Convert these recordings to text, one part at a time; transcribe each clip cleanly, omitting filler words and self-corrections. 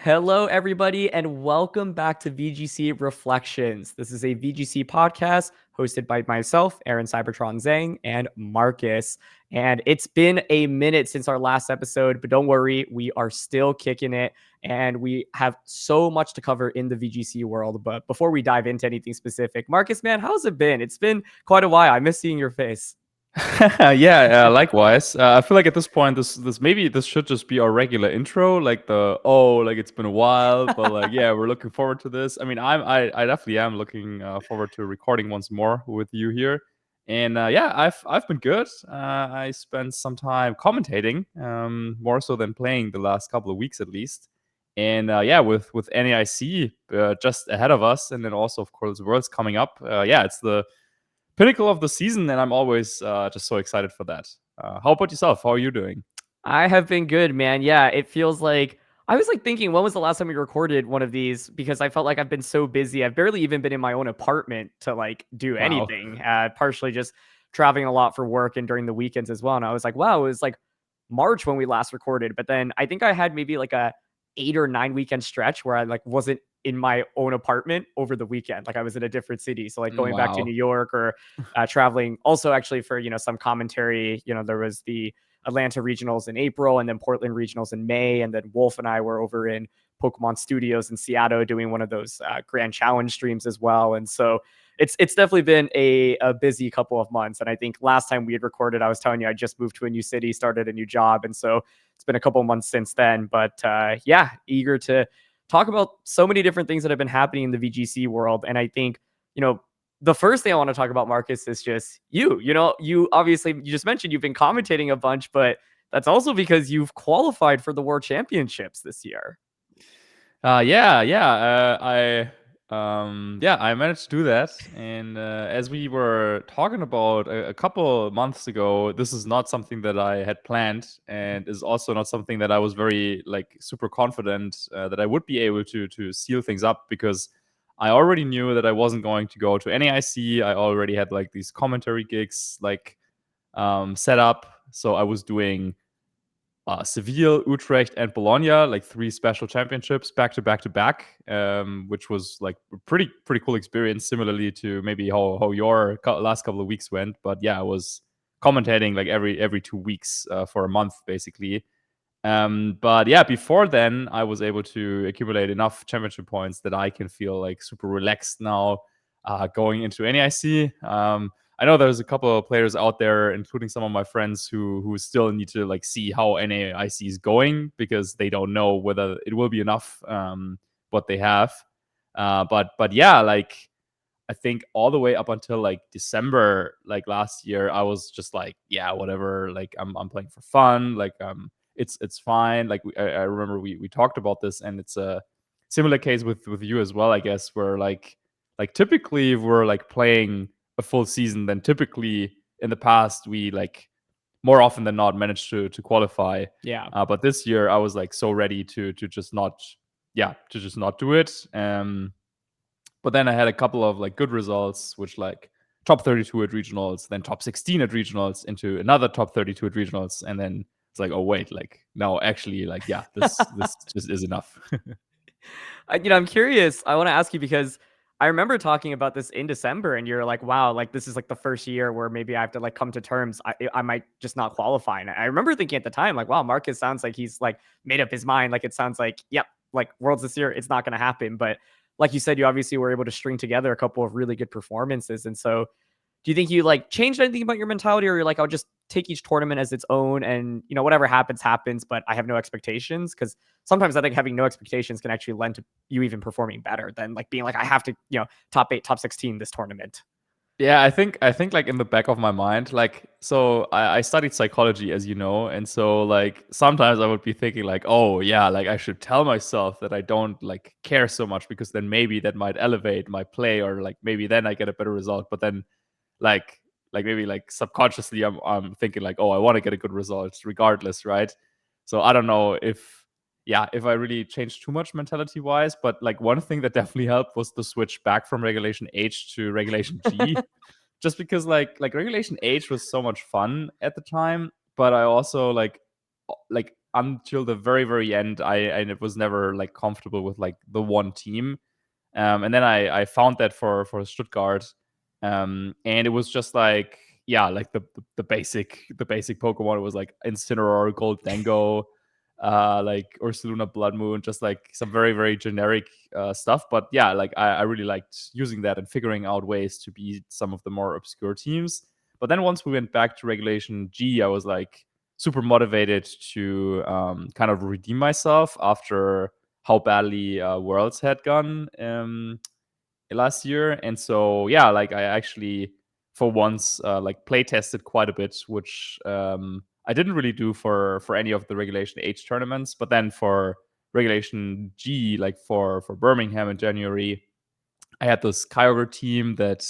Hello, everybody, and welcome back to VGC Reflections. This is a VGC podcast hosted by myself, Aaron Cybertron Zhang, and Markus. And it's been a minute since our last episode, but don't worry, we are still kicking it, and we have so much to cover in the VGC world. But before we dive into anything specific, Markus, man, how's it been? It's been quite a while. I miss seeing your face. Yeah, likewise. I feel like at this point, this should just be our regular intro, like like it's been a while, but like yeah, we're looking forward to this. I mean, I definitely am looking forward to recording once more with you here, and yeah, I've been good. I spent some time commentating, more so than playing the last couple of weeks at least, and yeah, with NAIC just ahead of us, and then also of course Worlds coming up. Yeah, it's the pinnacle of the season, and I'm always just so excited for that. How about yourself? How are you doing? I have been good, man. Yeah, it feels like I was like thinking, when was the last time we recorded one of these? Because I felt like I've been so busy. I've barely even been in my own apartment to like do Wow. anything. Partially just traveling a lot for work and during the weekends as well. And I was like, wow, it was like March when we last recorded. But then I think I had maybe like a 8 or 9 weekend stretch where I like wasn't in my own apartment over the weekend. Like I was in a different city. So like going back to New Wow. York or traveling also actually for, some commentary, there was the Atlanta regionals in April and then Portland regionals in May. And then Wolf and I were over in Pokemon Studios in Seattle doing one of those Grand Challenge streams as well. And so it's definitely been a busy couple of months. And I think last time we had recorded, I was telling you I just moved to a new city, started a new job, and so it's been a couple of months since then. But yeah, eager to talk about so many different things that have been happening in the VGC world. And I think the first thing I want to talk about, Markus, is just you. You obviously you just mentioned you've been commentating a bunch, but that's also because you've qualified for the World Championships this year. I managed to do that, and as we were talking about a couple months ago, this is not something that I had planned, and is also not something that I was very like super confident that I would be able to seal things up, because I already knew that I wasn't going to go to NAIC. I already had like these commentary gigs like set up, so I was doing Seville, Utrecht, and Bologna, like 3 special championships back to back to back, which was like a pretty cool experience. Similarly to maybe how your last couple of weeks went, but yeah, I was commentating like every 2 weeks for a month basically. But yeah, before then, I was able to accumulate enough championship points that I can feel like super relaxed now going into NAIC. I know there's a couple of players out there, including some of my friends, who still need to like see how NAIC is going, because they don't know whether it will be enough what they have. But yeah, like I think all the way up until like December, like last year, I was just like, yeah, whatever. Like I'm playing for fun. Like it's fine. Like I remember we talked about this, and it's a similar case with you as well, I guess, where like typically if we're like playing a full season, then typically in the past we like more often than not managed to qualify. Yeah. But this year I was like so ready to just not, yeah, to just not do it. But then I had a couple of like good results, which like top 32 at regionals, then top 16 at regionals, into another top 32 at regionals, and then it's like, oh wait, like no, actually, like yeah, this just is enough. I'm curious. I want to ask you because I remember talking about this in December, and you're like, "Wow, like this is like the first year where maybe I have to like come to terms. I might just not qualify." And I remember thinking at the time, like, "Wow, Marcus sounds like he's like made up his mind. Like it sounds like, yep, like Worlds this year, it's not going to happen." But like you said, you obviously were able to string together a couple of really good performances, and so do you think you like changed anything about your mentality, or you're like, I'll just take each tournament as its own, and whatever happens happens, but I have no expectations? Because sometimes I think having no expectations can actually lend to you even performing better than like being like, I have to top 8, top 16 this tournament. Yeah, I think like in the back of my mind, like so I studied psychology, as you know, and so like sometimes I would be thinking like, oh yeah, like I should tell myself that I don't like care so much, because then maybe that might elevate my play, or like maybe then I get a better result. But then like maybe like subconsciously I'm thinking like, oh, I want to get a good result regardless, right? So I don't know if, yeah, if I really changed too much mentality wise. But like one thing that definitely helped was the switch back from regulation H to regulation G, just because like regulation H was so much fun at the time, but I also like until the very, very end, I was never like comfortable with like the one team. And then I found that for Stuttgart, and it was just like, yeah, like the basic Pokemon. It was like Incineroar, Goldango, like Ursaluna, Blood Moon, just like some very, very generic stuff. But yeah, like I really liked using that and figuring out ways to beat some of the more obscure teams. But then once we went back to Regulation G, I was like super motivated to kind of redeem myself after how badly Worlds had gone last year. And so yeah, like I actually for once like play tested quite a bit, which I didn't really do for any of the Regulation H tournaments. But then for Regulation G, like for Birmingham in January, I had this Kyogre team that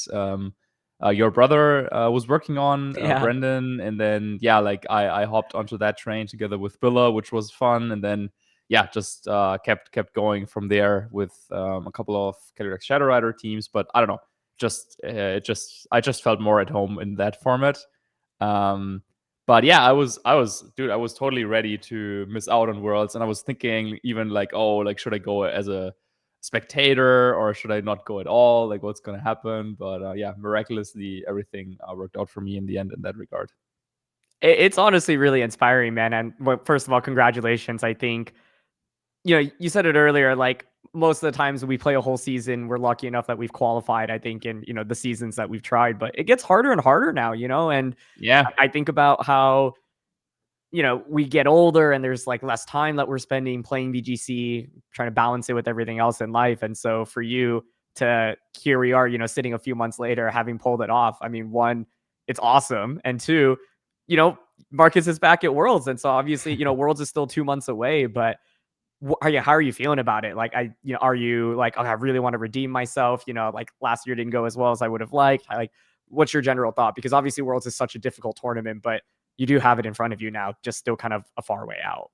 your brother was working on, Yeah. Brendan, and then yeah, like I hopped onto that train together with Billa, which was fun, and then yeah, just kept going from there with a couple of Calyrex Shadow Rider teams. But I don't know, I just felt more at home in that format. Um, but yeah, dude, I was totally ready to miss out on Worlds, and I was thinking even like, oh, like should I go as a spectator or should I not go at all? Like, what's gonna happen? But yeah, miraculously, everything worked out for me in the end in that regard. It's honestly really inspiring, man. And first of all, congratulations. I think, you said it earlier, like most of the times we play a whole season, we're lucky enough that we've qualified, I think, in, the seasons that we've tried, but it gets harder and harder now, and Yeah, I think about how, we get older and there's like less time that we're spending playing VGC, trying to balance it with everything else in life. And so for you to here we are, sitting a few months later, having pulled it off. I mean, one, it's awesome. And two, you know, Marcus is back at Worlds. And so obviously, Worlds is still 2 months away, but how are you feeling about it? Like, are you like, oh, I really want to redeem myself? Like last year didn't go as well as I would have liked. Like, what's your general thought? Because obviously Worlds is such a difficult tournament, but you do have it in front of you now, just still kind of a far way out.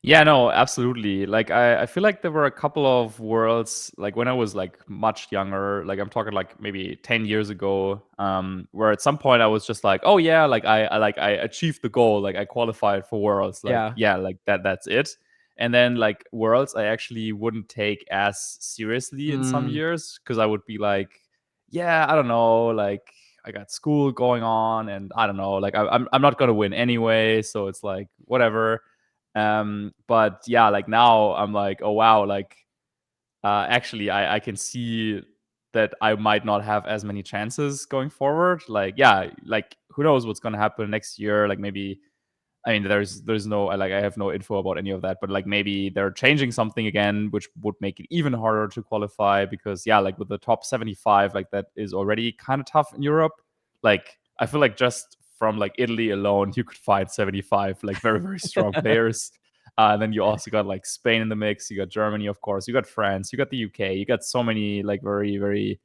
yeah, no, absolutely. Like I feel like there were a couple of worlds, like when I was like much younger, like I'm talking like maybe 10 years ago, where at some point I was just like, oh yeah, like I achieved the goal, like I qualified for worlds, like Yeah. yeah, like that's it. And then like worlds I actually wouldn't take as seriously in some Mm. years because I would be like, yeah, I don't know, like I got school going on and I don't know, like I'm not gonna win anyway, so it's like whatever. But yeah, like now I'm like, oh wow, like actually I can see that I might not have as many chances going forward. Like yeah, like who knows what's gonna happen next year? Like maybe, I mean, there's no, like I have no info about any of that, but like maybe they're changing something again, which would make it even harder to qualify because yeah, like with the top 75, like that is already kind of tough in Europe. Like I feel like just from like Italy alone, you could find 75 like very, very strong players. And then you also got like Spain in the mix, you got Germany, of course, you got France, you got the UK, you got so many like very, very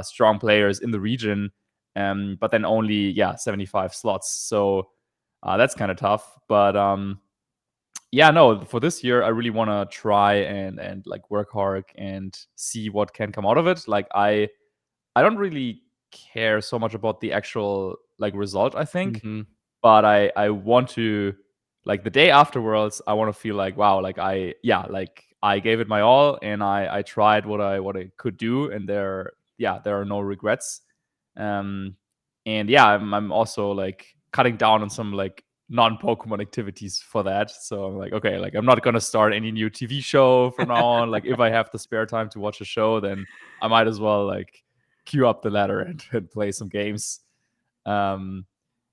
strong players in the region. But then only, yeah, 75 slots. So that's kind of tough. But yeah, no, for this year, I really want to try and like work hard and see what can come out of it. Like I don't really care so much about the actual like result, I think, Hmm. but I want to, like the day afterwards, I want to feel like wow, like like I gave it my all and I tried what I could do, and there are no regrets. Um, and yeah, I'm also like cutting down on some like non-Pokemon activities for that. So I'm like, okay, like I'm not gonna start any new TV show from now on. Like if I have the spare time to watch a show, then I might as well like queue up the ladder and play some games. Um,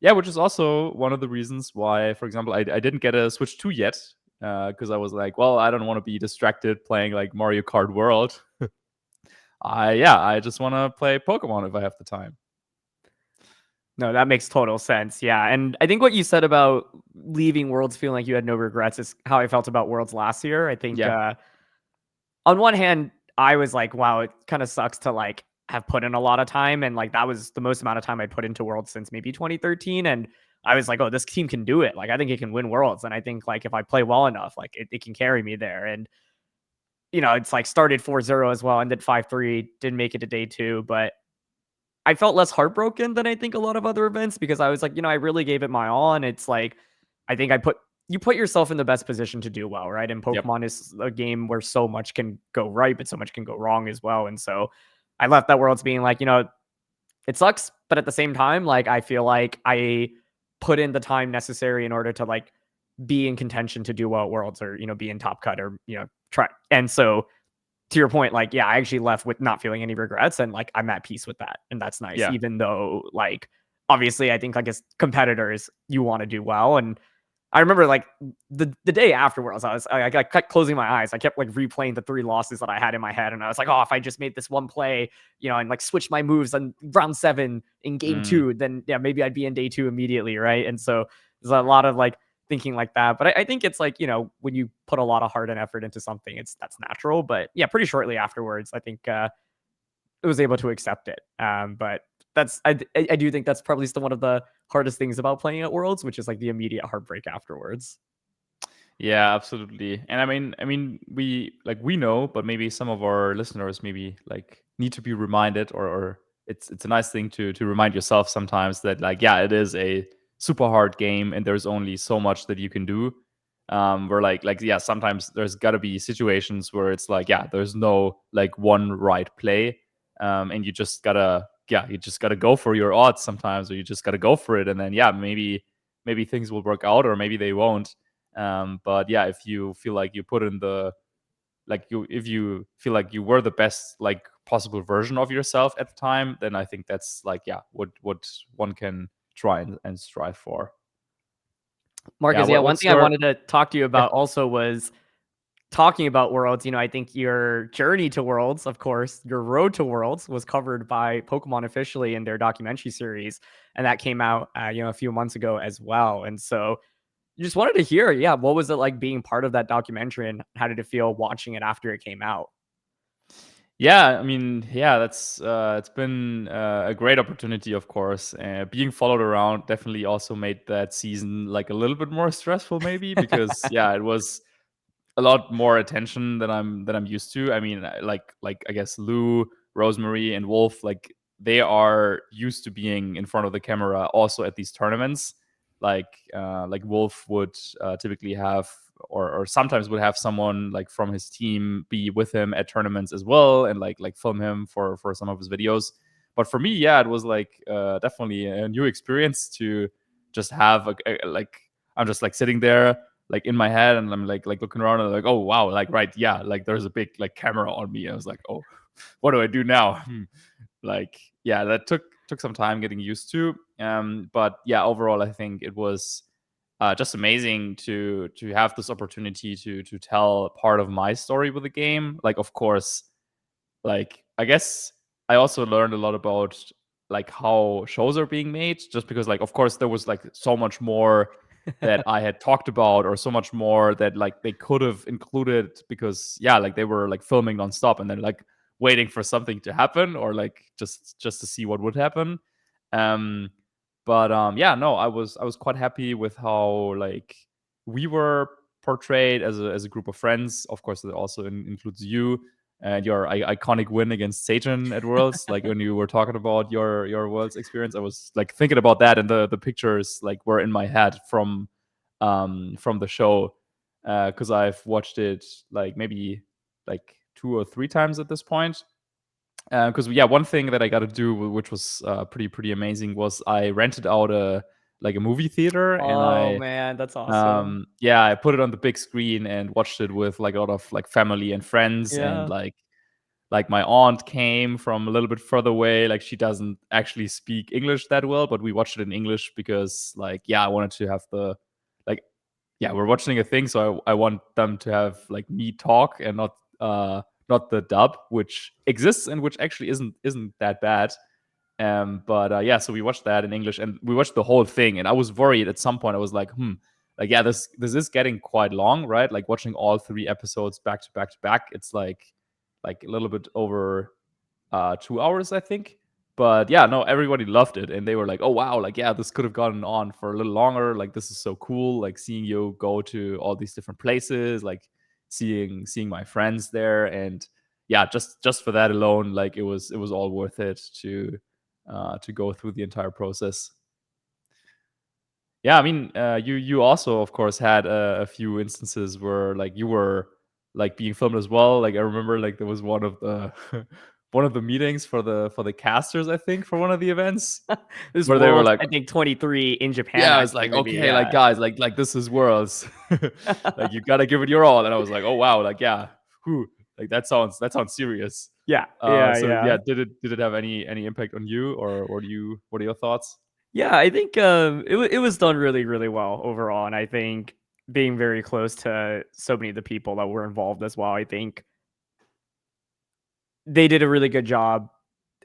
yeah, which is also one of the reasons why, for example, I didn't get a Switch 2 yet because I was like, well, I don't want to be distracted playing like Mario Kart World. I just want to play Pokemon if I have the time. No, that makes total sense. Yeah. And I think what you said about leaving Worlds feeling like you had no regrets is how I felt about Worlds last year. I think Yeah, on one hand, I was like, wow, it kind of sucks to like have put in a lot of time. And like that was the most amount of time I put into Worlds since maybe 2013. And I was like, oh, this team can do it. Like I think it can win Worlds. And I think like if I play well enough, like it can carry me there. And it's like started 4-0 as well, ended 5-3, didn't make it to day two, but I felt less heartbroken than I think a lot of other events because I was like, I really gave it my all. And it's like, I think I put, you put yourself in the best position to do well, right? And Yep. Pokemon is a game where so much can go right, but so much can go wrong as well. And so I left that Worlds being like, it sucks, but at the same time, like I feel like I put in the time necessary in order to like be in contention to do well at Worlds or be in top cut or try. And so to your point, like yeah, I actually left with not feeling any regrets and like I'm at peace with that, and that's nice. Yeah. Even though like obviously I think like as competitors you want to do well, and I remember like the day afterwards, I kept closing my eyes. I kept like replaying the 3 losses that I had in my head, and I was like, oh, if I just made this one play, and like switch my moves on round 7 in game Mm. 2, then yeah, maybe I'd be in day 2 immediately, right? And so there's a lot of like thinking like that. But I think it's like when you put a lot of heart and effort into something, that's natural. But yeah, pretty shortly afterwards, I think I was able to accept it. But I do think that's probably still one of the hardest things about playing at Worlds, which is like the immediate heartbreak afterwards. Yeah, absolutely. And I mean, we know, but maybe some of our listeners maybe like need to be reminded, or it's a nice thing to remind yourself sometimes that like yeah, it is a super hard game, and there's only so much that you can do. Where like yeah, sometimes there's got to be situations where it's like yeah, there's no like one right play, and you just gotta go for your odds sometimes, or you just gotta go for it, and then yeah, maybe things will work out, or maybe they won't. But yeah, if you feel like you put in the if you feel like you were the best like possible version of yourself at the time, then I think that's like yeah, what one can try and strive for. Yeah, Marcus, yeah, one what's thing I your wanted to talk to you yeah. about also was talking about Worlds. I think your journey to Worlds, of course, your road to Worlds was covered by Pokemon officially in their documentary series, and that came out, a few months ago as well. And so, just wanted to hear, yeah, what was it like being part of that documentary, and how did it feel watching it after it came out? Yeah, I mean, yeah, that's it's been a great opportunity, of course. Being followed around definitely also made that season like a little bit more stressful, maybe because yeah, it was a lot more attention than I'm used to. I mean, like I guess Lou, Rosemary, and Wolf, like they are used to being in front of the camera also at these tournaments. Like Wolf would typically have or sometimes would have someone like from his team be with him at tournaments as well and like film him for some of his videos. But for me, yeah, it was like definitely a new experience to just have like I'm just like sitting there like in my head and I'm like looking around and like, oh wow, like right, yeah, like there's a big like camera on me. I was like, oh, what do I do now? Like yeah, that took some time getting used to. But yeah, overall I think it was just amazing to have this opportunity to tell part of my story with the game. Like of course, like I guess I also learned a lot about like how shows are being made, just because like of course there was like so much more that I had talked about, or so much more that like they could have included, because yeah, like they were like filming nonstop and then like waiting for something to happen, or like just to see what would happen. um but yeah, no, I was quite happy with how like we were portrayed as a group of friends. Of course it also includes you and your iconic win against Satan at Worlds. Like when you were talking about your Worlds experience, I was like thinking about that, and the pictures like were in my head from the show, because I've watched it like maybe like 2 or 3 times at this point. Because yeah, one thing that I got to do, which was pretty amazing, was I rented out a movie theater, and Oh I man, that's awesome. yeah, I put it on the big screen and watched it with like a lot of like family and friends, and Yeah. like my aunt came from a little bit further away. Like she doesn't actually speak English that well, but we watched it in English because like yeah, I wanted to have the like yeah, we're watching a thing, so I want them to have like me talk and not the dub, which exists and which actually isn't that bad. But yeah, so we watched that in English and we watched the whole thing. And I was worried at some point. I was like, like yeah, this is getting quite long, right? Like watching all 3 episodes back to back to back. It's like a little bit over 2 hours, I think. But yeah, no, everybody loved it, and they were like, "Oh wow, like yeah, this could have gone on for a little longer. Like this is so cool. Like seeing you go to all these different places, like seeing my friends there, and yeah, just for that alone, like it was all worth it to go through the entire process." Yeah, I mean, you also, of course, had a few instances where like you were like being filmed as well. Like I remember, like there was one of the one of the meetings for the casters, I think, for one of the events This where they were Worlds, like, I think 23 in Japan, yeah, it's actually, like, maybe. okay, like Yeah. guys, like this is Worlds, like you gotta give it your all. And I was like, oh wow, like yeah, whew, like that sounds serious. Yeah. Yeah. So Yeah. yeah, did it have any impact on you, or what are your thoughts? Yeah, I think it was done really, really well overall, and I think being very close to so many of the people that were involved as well, I think they did a really good job,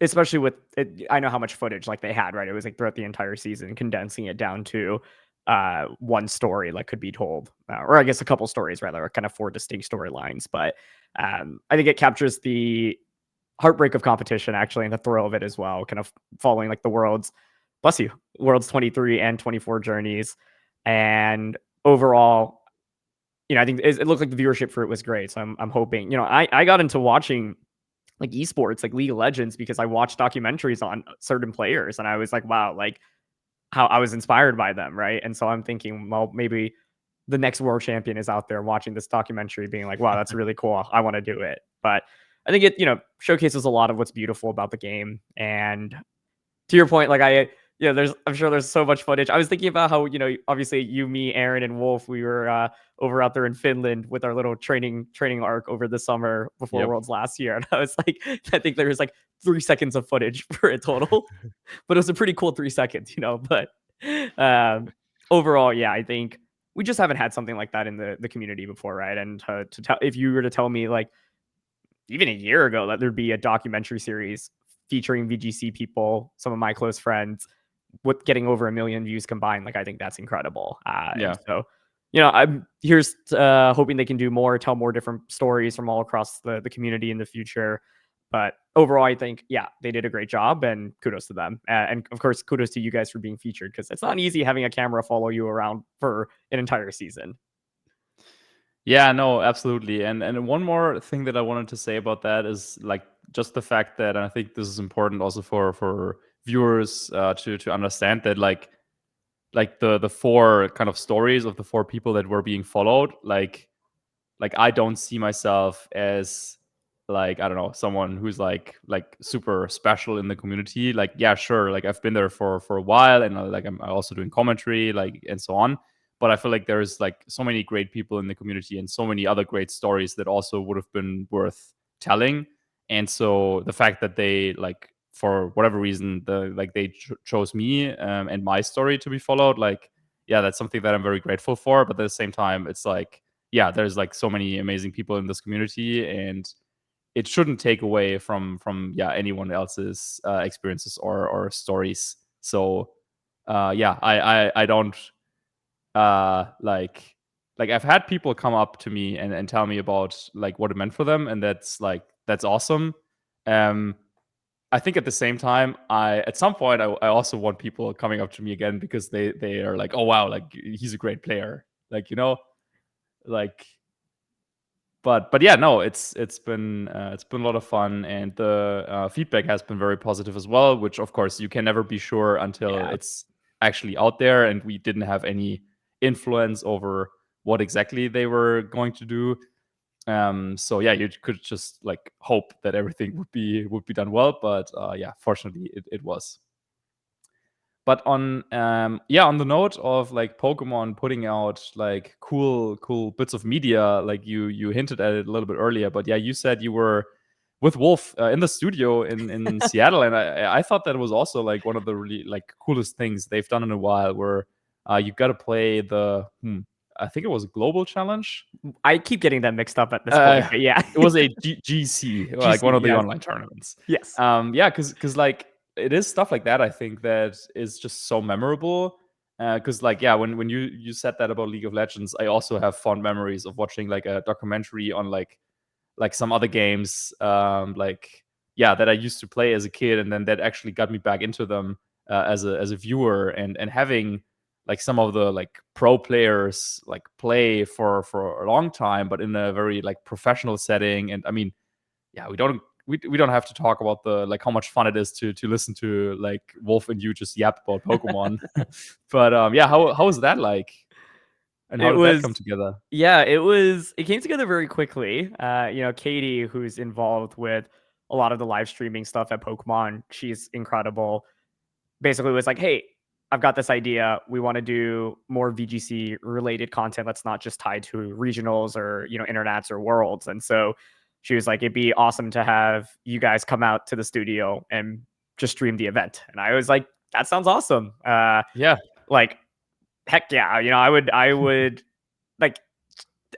especially with it. I know how much footage like they had, right? It was like throughout the entire season, condensing it down to one story like could be told, or I guess a couple stories rather, or kind of four distinct storylines. But I think it captures the heartbreak of competition actually and the thrill of it as well, kind of following like the world's bless you world's 23 and 24 journeys. And overall, I think it looked like the viewership for it was great. So I'm hoping, I got into watching like esports, like League of Legends, because I watched documentaries on certain players and I was like, wow, like how I was inspired by them, right? And so I'm thinking, well, maybe the next world champion is out there watching this documentary being like, wow, that's really cool, I want to do it. But I think it showcases a lot of what's beautiful about the game. And to your point, like I'm sure there's so much footage. I was thinking about how, obviously you, me, Aaron, and Wolf, we were over out there in Finland with our little training arc over the summer before Yep. Worlds last year. And I was like, I think there was like 3 seconds of footage for a total, but it was a pretty cool 3 seconds, But um, overall, yeah, I think we just haven't had something like that in the community before, right? And to tell, if you were to tell me like even a year ago that there'd be a documentary series featuring VGC people, some of my close friends, with getting over 1 million views combined, like I think that's incredible. And Yeah. so, I'm here's hoping they can do more, tell more different stories from all across the community in the future. But overall, I think they did a great job, and kudos to them. And of course, kudos to you guys for being featured because it's not easy having a camera follow you around for an entire season. Yeah, no, absolutely. And one more thing that I wanted to say about that is like just the fact that, and I think this is important also for viewers to understand that like the four kind of stories of the four people that were being followed, like I don't see myself as like, I don't know, someone who's like super special in the community. Like yeah, sure, like I've been there for a while, and like I'm also doing commentary, like, and so on. But I feel like there's like so many great people in the community and so many other great stories that also would have been worth telling. And so the fact that they like, for whatever reason, they chose me and my story to be followed, like yeah, that's something that I'm very grateful for. But at the same time, it's like yeah, there's like so many amazing people in this community, and it shouldn't take away from yeah, anyone else's experiences or stories. So yeah, I don't like I've had people come up to me and tell me about like what it meant for them, and that's awesome. um I think at the same time, I at some point I also want people coming up to me again because they are like, oh wow, like he's a great player, like like. But yeah, no, it's been a lot of fun, and the feedback has been very positive as well. Which of course you can never be sure until Yeah. it's actually out there, and we didn't have any influence over what exactly they were going to do. So yeah, you could just like hope that everything would be done well. But yeah, fortunately, it was. But on yeah, on the note of like Pokemon putting out like cool bits of media, like you hinted at it a little bit earlier. But yeah, you said you were with Wolf in the studio in Seattle, and I thought that was also like one of the really like coolest things they've done in a while, where you got to play the I think it was a global challenge. I keep getting them mixed up at this point, Uh, but yeah. it was a GC, like GC, one of the yes. online tournaments. Yes. Yeah, because like it is stuff like that. I think that is just so memorable. Because like yeah, when you said that about League of Legends, I also have fond memories of watching like a documentary on like some other games, like yeah, that I used to play as a kid, and then that actually got me back into them as a viewer, and having like some of the like pro players like play for a long time, but in a very like professional setting. And I mean, yeah, we don't we don't have to talk about the like how much fun it is to listen to like Wolf and you just yap about Pokemon. But yeah, how was that like? And how It did that come was together? Yeah, it came together very quickly. Katie, who's involved with a lot of the live streaming stuff at Pokemon, she's incredible. Basically was like, hey, I've got this idea. We want to do more VGC related content that's not just tied to regionals or, internets or worlds. And so she was like, it'd be awesome to have you guys come out to the studio and just stream the event. And I was like, that sounds awesome. Yeah. Like, heck yeah. I would like,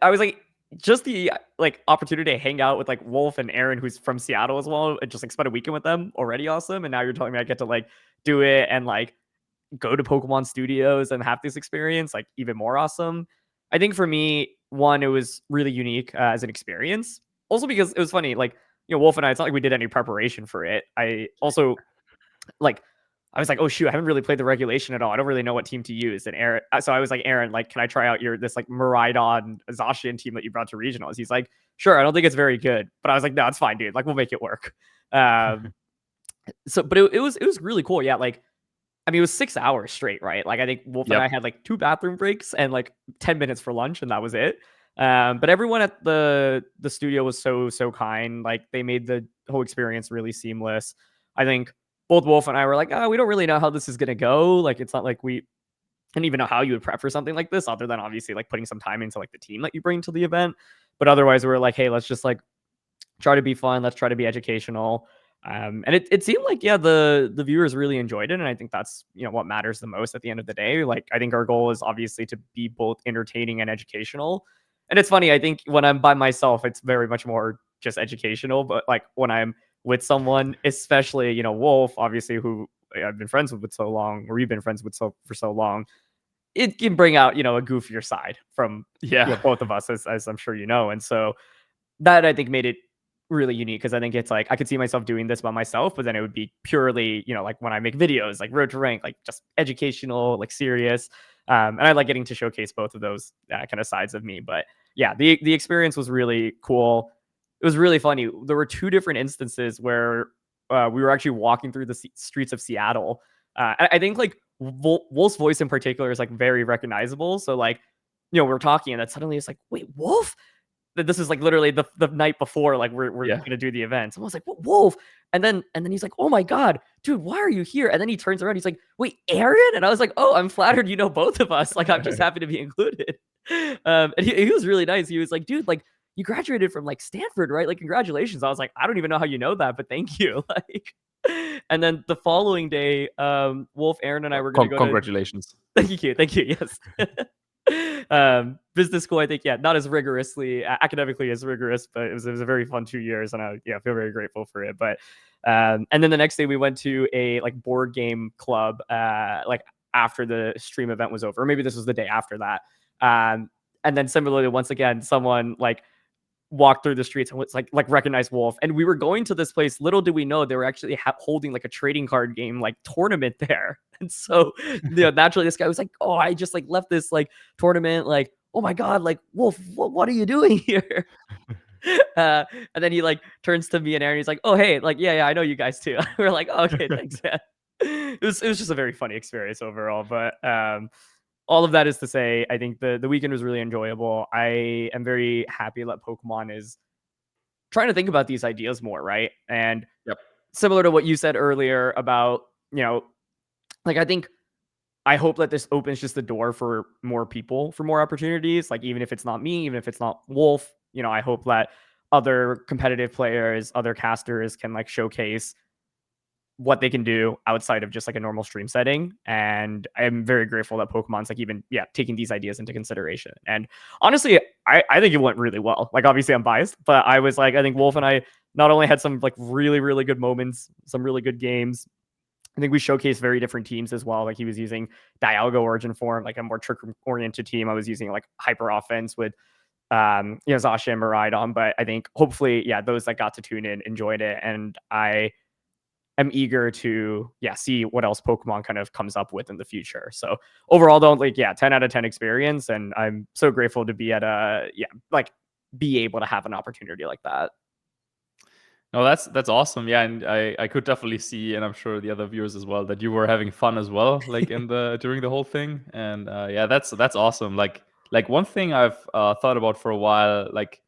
I was like, just the like opportunity to hang out with like Wolf and Aaron, who's from Seattle as well, and just like spend a weekend with them, already awesome. And now you're telling me I get to like do it and like go to Pokemon Studios and have this experience, like even more awesome. I think for me, one, it was really unique as an experience. Also because it was funny, like, Wolf and I, it's not like we did any preparation for it. I also like, I was like, oh shoot, I haven't really played the regulation at all. I don't really know what team to use. And Aaron, so I was like, Aaron, like, can I try out this like Miraidon Zacian team that you brought to regionals? He's like, sure. I don't think it's very good, but I was like, no, it's fine, dude. Like, we'll make it work. But it was really cool. Yeah, like, I mean, it was 6 hours straight, right? Like, I think Wolf and I had like 2 bathroom breaks and like 10 minutes for lunch, and that was it. But everyone at the studio was so kind. Like, they made the whole experience really seamless. I think both Wolf and I were like, we don't really know how this is gonna go. Like, it's not like we didn't even know how you would prep for something like this, other than obviously like putting some time into like the team that you bring to the event. But otherwise, we were like, hey, let's just like try to be fun. Let's try to be educational. And it seemed like, yeah, the viewers really enjoyed it. And I think that's, what matters the most at the end of the day. Like, I think our goal is obviously to be both entertaining and educational. And it's funny, I think when I'm by myself, it's very much more just educational. But like when I'm with someone, especially, Wolf, obviously, who I've been friends with so long, or you've been friends with for so long, it can bring out, a goofier side from both of us, as I'm sure you know. And so that, I think, made it really unique, because I think it's like I could see myself doing this by myself, but then it would be purely, like when I make videos, like Road to Rank, like just educational, like serious. And I like getting to showcase both of those kind of sides of me. But yeah, the experience was really cool. It was really funny. There were 2 different instances where we were actually walking through the streets of Seattle. I think like Wolf's voice in particular is like very recognizable. So like, we're talking, and then suddenly it's like, wait, Wolf? This is like literally the night before, like we're gonna do the event. Someone's like, Wolf, and then he's like, oh my god, dude, why are you here? And then he turns around, he's like, wait, Aaron? And I was like, oh, I'm flattered you know both of us. Like, I'm just happy to be included. And he was really nice. He was like, dude, like, you graduated from like Stanford, right? Like, congratulations. I was like, I don't even know how you know that, but thank you. Like, and then the following day, Wolf, Aaron, and I were gonna go congratulations. Thank you. Yes. Business school, I think, not as rigorously academically as rigorous, but it was a very fun 2 years, and I feel very grateful for it. But and then the next day we went to a like board game club like after the stream event was over, or maybe this was the day after that. And then similarly, once again, someone like walked through the streets and was like recognized Wolf, and we were going to this place. Little did we know they were actually holding like a trading card game like tournament there. And so naturally this guy was like, oh, I just like left this like tournament, like, oh my god, like, Wolf, what are you doing here? And then he like turns to me and Aaron, he's like, oh hey, like, yeah, I know you guys too. We're like, oh, okay, thanks. It was just a very funny experience overall. But all of that is to say, I think the weekend was really enjoyable. I am very happy that Pokemon is trying to think about these ideas more, right? And similar to what you said earlier about, like, I hope that this opens just the door for more people, for more opportunities. Like, even if it's not me, even if it's not Wolf, I hope that other competitive players, other casters can like showcase what they can do outside of just like a normal stream setting. And I'm very grateful that Pokemon's like even taking these ideas into consideration. And honestly, I think it went really well. Like, obviously I'm biased, but I was like, I think Wolf and I not only had some like really, really good moments, some really good games. I think we showcased very different teams as well. Like, he was using Dialga Origin Form, like a more trick oriented team. I was using like Hyper Offense with Zasha and Miraidon. But I think hopefully, those that got to tune in enjoyed it. And I'm eager to see what else Pokemon kind of comes up with in the future. So overall, though, like 10 out of 10 experience, and I'm so grateful to be at be able to have an opportunity like that. No, that's awesome. Yeah, and I could definitely see, and I'm sure the other viewers as well, that you were having fun as well, like in the during the whole thing. And yeah, that's awesome. Like one thing I've thought about for a while, like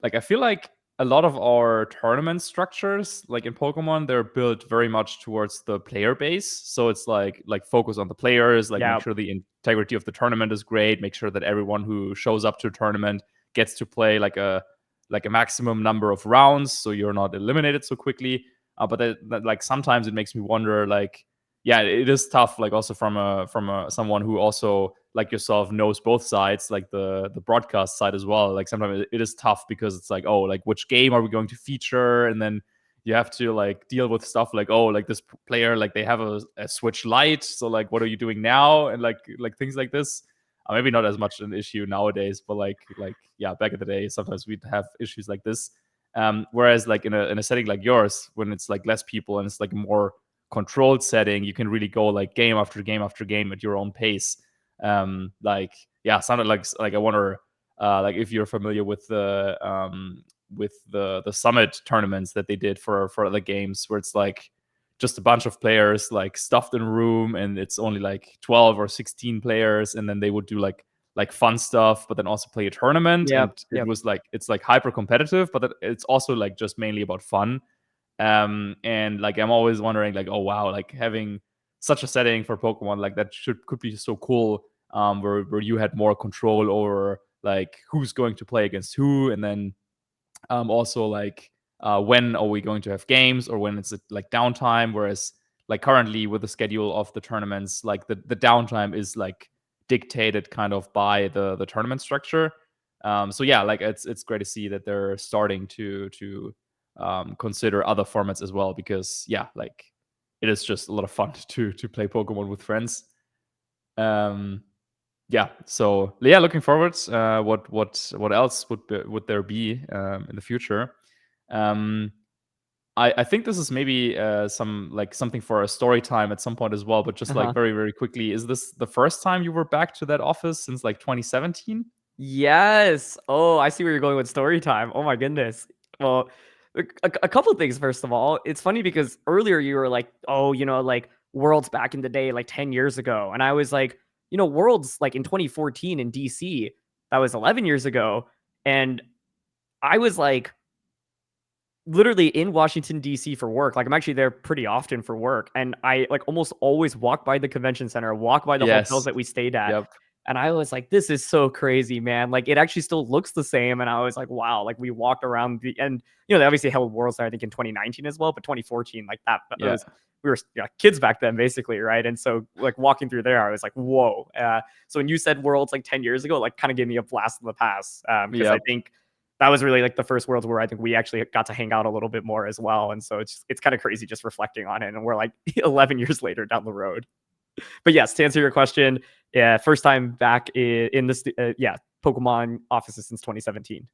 I feel like a lot of our tournament structures, like in Pokemon, they're built very much towards the player base. So it's like focus on the players, like make Yeah. sure the integrity of the tournament is great, make sure that everyone who shows up to a tournament gets to play like a maximum number of rounds, so you're not eliminated so quickly. But that, like sometimes it makes me wonder, like, yeah, it is tough, like also from a someone who also like yourself knows both sides, like the broadcast side as well. Like sometimes it is tough because it's like, oh, like which game are we going to feature, and then you have to like deal with stuff like, oh, like this player, like they have a switch light, so like what are you doing now, and like things like this. Maybe not as much an issue nowadays, but like yeah, back in the day, sometimes we'd have issues like this. Whereas like in a setting like yours, when it's like less people and it's like a more controlled setting, you can really go like game after game after game at your own pace. Like yeah, something like I wonder like if you're familiar with the summit tournaments that they did for other games, where it's like just a bunch of players like stuffed in a room, and it's only like 12 or 16 players, and then they would do like fun stuff, but then also play a tournament. And Yep. it Yep. was like it's like hyper competitive, but it's also like just mainly about fun. And like I'm always wondering, like, oh wow, like having such a setting for Pokemon, like that could be so cool. Where you had more control over like who's going to play against who, and then also like when are we going to have games, or when it's like downtime. Whereas like currently with the schedule of the tournaments, like the downtime is like dictated kind of by the tournament structure. So yeah, like it's great to see that they're starting to consider other formats as well, because yeah, like it is just a lot of fun to play Pokemon with friends. um yeah, so yeah, looking forward. What else would there be in the future? um I think this is maybe some like something for a story time at some point as well, but just like Uh-huh. very very quickly, is this the first time you were back to that office since like 2017? Yes. Oh, I see where you're going with story time. Oh my goodness. Well, a couple of things. First of all, it's funny because earlier you were like, oh, like Worlds back in the day, like 10 years ago. And I was like, Worlds like in 2014 in DC, that was 11 years ago. And I was like, literally in Washington D.C. for work. Like I'm actually there pretty often for work, and I like almost always walk by the convention center, walk by the hotels Yes. that we stayed at. Yep. And I was like, this is so crazy, man. Like it actually still looks the same. And I was like, wow, like we walked around and they obviously held Worlds there, I think in 2019 as well, but 2014, like that Yeah. was we were kids back then, basically, right? And so like walking through there, I was like, whoa. So when you said Worlds like 10 years ago, like kind of gave me a blast in the past. Because I Yep. think that was really like the first Worlds where I think we actually got to hang out a little bit more as well. And so it's kind of crazy just reflecting on it. And we're like 11 years later down the road. But yes, to answer your question, yeah, first time back in this, Pokemon offices since 2017.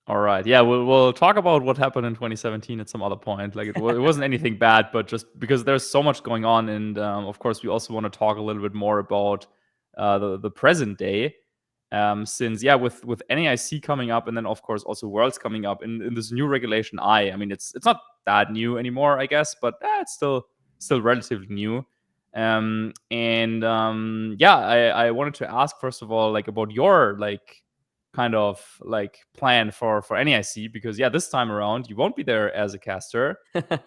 All right. Yeah, we'll talk about what happened in 2017 at some other point. Like it wasn't anything bad, but just because there's so much going on, and of course we also want to talk a little bit more about the present day. Since yeah, with NAIC coming up, and then of course also Worlds coming up in this new regulation I mean it's not that new anymore, I guess, but it's still relatively new. And yeah, I wanted to ask first of all like about your like kind of like plan for NAIC, because yeah, this time around you won't be there as a caster,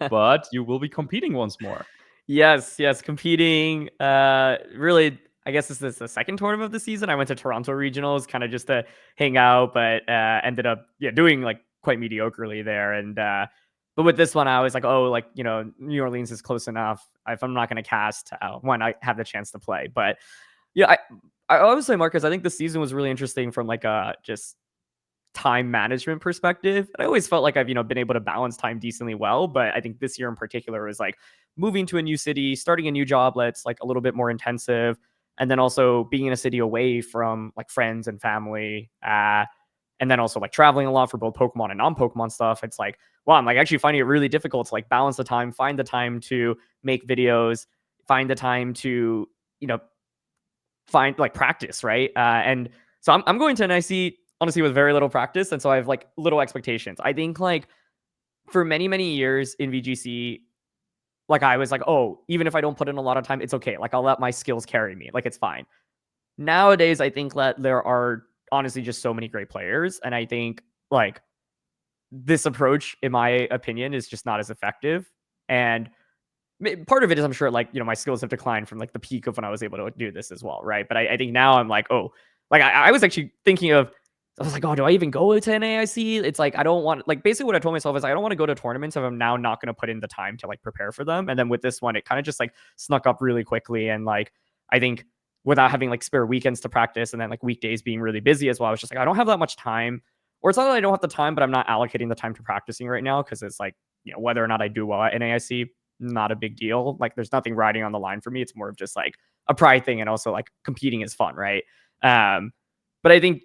but you will be competing once more. Yes, competing. Really, I guess this is the second tournament of the season. I went to Toronto regionals, kind of just to hang out, but ended up doing like quite mediocrely there. And but with this one, I was like, oh, like New Orleans is close enough. If I'm not going to cast, why not have the chance to play? But yeah, I always say, Marcus, I think the season was really interesting from like a just time management perspective. And I always felt like I've, been able to balance time decently well. But I think this year in particular was like moving to a new city, starting a new job that's like a little bit more intensive. And then also being in a city away from like friends and family. And then also like traveling a lot for both Pokemon and non-Pokemon stuff. It's like, wow, I'm like actually finding it really difficult to like balance the time, find the time to make videos, find the time to, you know, find like practice, right? And so I'm going to NIC honestly with very little practice, and so I have like little expectations. I think like for many, many years in VGC, like I was like, oh, even if I don't put in a lot of time, it's okay. Like I'll let my skills carry me. Like it's fine. Nowadays, I think that there are honestly just so many great players. And I think like this approach, in my opinion, is just not as effective. And part of it is I'm sure like, my skills have declined from like the peak of when I was able to do this as well. Right. But I think now I'm like, oh, like I was actually thinking of, I was like, oh, do I even go to NAIC? It's like, I don't want, like, basically what I told myself is I don't want to go to tournaments if I'm now not going to put in the time to like prepare for them. And then with this one, it kind of just like snuck up really quickly. And like, I think without having like spare weekends to practice and then like weekdays being really busy as well, I was just like, I don't have that much time. Or it's not that I don't have the time, but I'm not allocating the time to practicing right now because it's like, whether or not I do well at NAIC, not a big deal. Like there's nothing riding on the line for me. It's more of just like a pride thing. And also like competing is fun. Right. But I think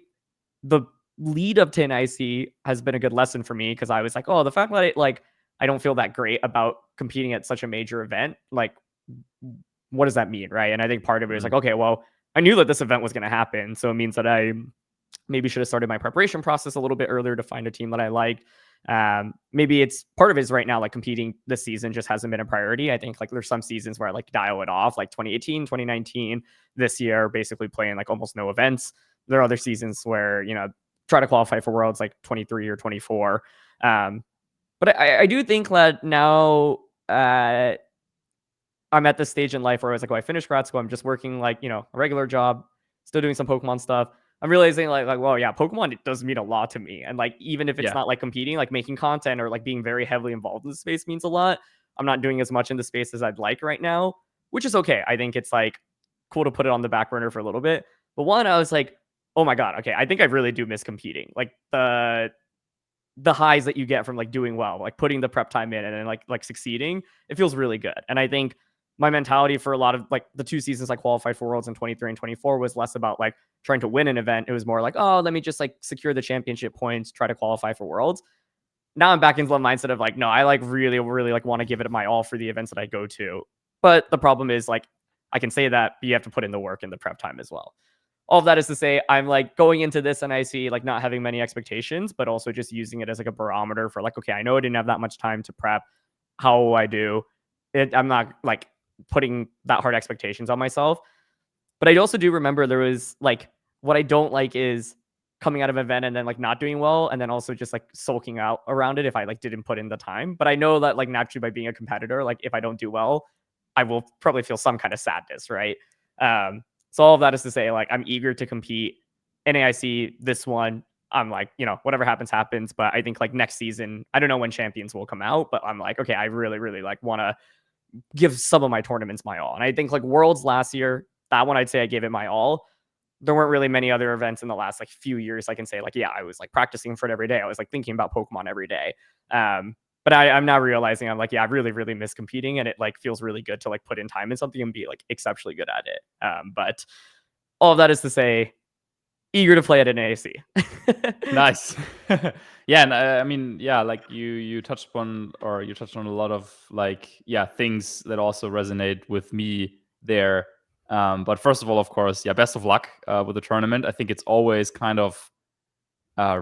the lead up to NIC has been a good lesson for me because I was like, oh, the fact that I don't feel that great about competing at such a major event, like, what does that mean, right? And I think part of it is like, okay, well, I knew that this event was going to happen, so it means that I maybe should have started my preparation process a little bit earlier to find a team that I liked. Maybe it's part of it is right now, like competing this season just hasn't been a priority. I think like there's some seasons where I like dial it off, like 2018, 2019, this year, basically playing like almost no events. There are other seasons where, try to qualify for Worlds like 23 or 24. But I do think that now I'm at this stage in life where I was like, oh, I finished grad school. I'm just working like, a regular job, still doing some Pokemon stuff. I'm realizing like, well, yeah, Pokemon, it does mean a lot to me. And like, even if it's not like competing, like making content or like being very heavily involved in the space means a lot. I'm not doing as much in the space as I'd like right now, which is okay. I think it's like cool to put it on the back burner for a little bit. But one, I was like, oh my God, okay, I think I really do miss competing. Like the highs that you get from like doing well, like putting the prep time in and then like succeeding, it feels really good. And I think my mentality for a lot of like the 2 seasons I qualified for Worlds in 23 and 24 was less about like trying to win an event. It was more like, oh, let me just like secure the championship points, try to qualify for Worlds. Now I'm back into the mindset of like, no, I like really, really like want to give it my all for the events that I go to. But the problem is like, I can say that, but you have to put in the work in the prep time as well. All of that is to say, I'm like going into this and I see like not having many expectations, but also just using it as like a barometer for like, okay, I know I didn't have that much time to prep. How will I do? I'm not like putting that hard expectations on myself. But I also do remember there was like, what I don't like is coming out of an event and then like not doing well and then also just like sulking out around it if I like didn't put in the time. But I know that like naturally by being a competitor, like if I don't do well, I will probably feel some kind of sadness, right? So all of that is to say, like, I'm eager to compete. NAIC, this one, I'm like, whatever happens, happens. But I think like next season, I don't know when champions will come out, but I'm like, okay, I really, really like want to give some of my tournaments my all. And I think like Worlds last year, that one I'd say I gave it my all. There weren't really many other events in the last like few years I can say like, yeah, I was like practicing for it every day. I was like thinking about Pokemon every day. But I'm now realizing I'm like, yeah, I really, really miss competing, and it like feels really good to like put in time in something and be like exceptionally good at it. But all of that is to say, eager to play at an AAC. Nice. Yeah, and I mean, yeah, like you touched on a lot of like things that also resonate with me there. But first of all, of course, best of luck with the tournament. I think it's always kind of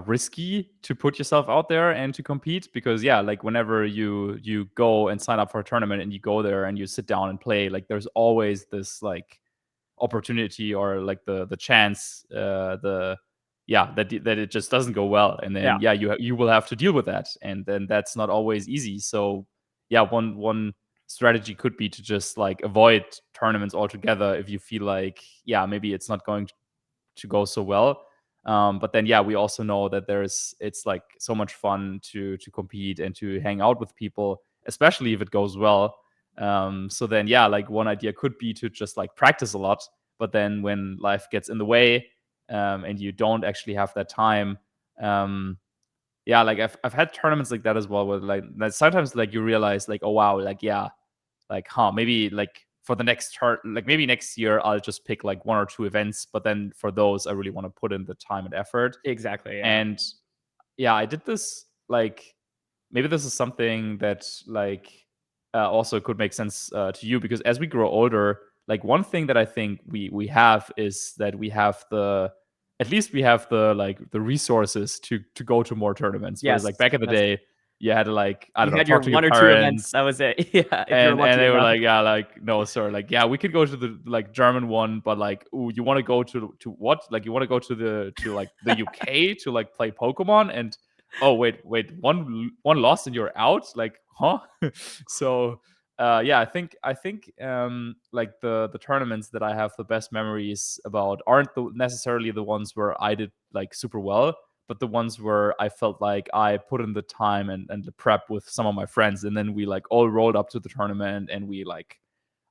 risky to put yourself out there and to compete because like whenever you go and sign up for a tournament and you go there and you sit down and play, like there's always this like opportunity or like the chance that it just doesn't go well, and then you will have to deal with that, and then that's not always easy. So one strategy could be to just like avoid tournaments altogether if you feel like maybe it's not going to go so well. But then we also know that it's like so much fun to compete and to hang out with people, especially if it goes well. So then like one idea could be to just like practice a lot, but then when life gets in the way and you don't actually have that time, like I've had tournaments like that as well, where like sometimes like you realize like, oh wow, like maybe like for the next like maybe next year I'll just pick like 1 or 2 events, but then for those I really want to put in the time and effort. Exactly. Yeah. And I did this like, maybe this is something that like also could make sense to you, because as we grow older, like one thing that I think we have is that we have at least we have the like the resources to go to more tournaments. Whereas like back in the day, you had to like, I You don't know, had your talk to your 1 or 2 events, parents. that was it. Yeah, if you're And lucky they were enough. like, yeah, like, no, sir, like, yeah, we could go to the like German one, but like, ooh, you want to go to what? Like, you want to go to like the UK to like play Pokemon? And oh, wait, one lost and you're out? Like, huh? So yeah, I think like the tournaments that I have the best memories about aren't necessarily the ones where I did like super well, but the ones where I felt like I put in the time and the prep with some of my friends, and then we like all rolled up to the tournament, and we like,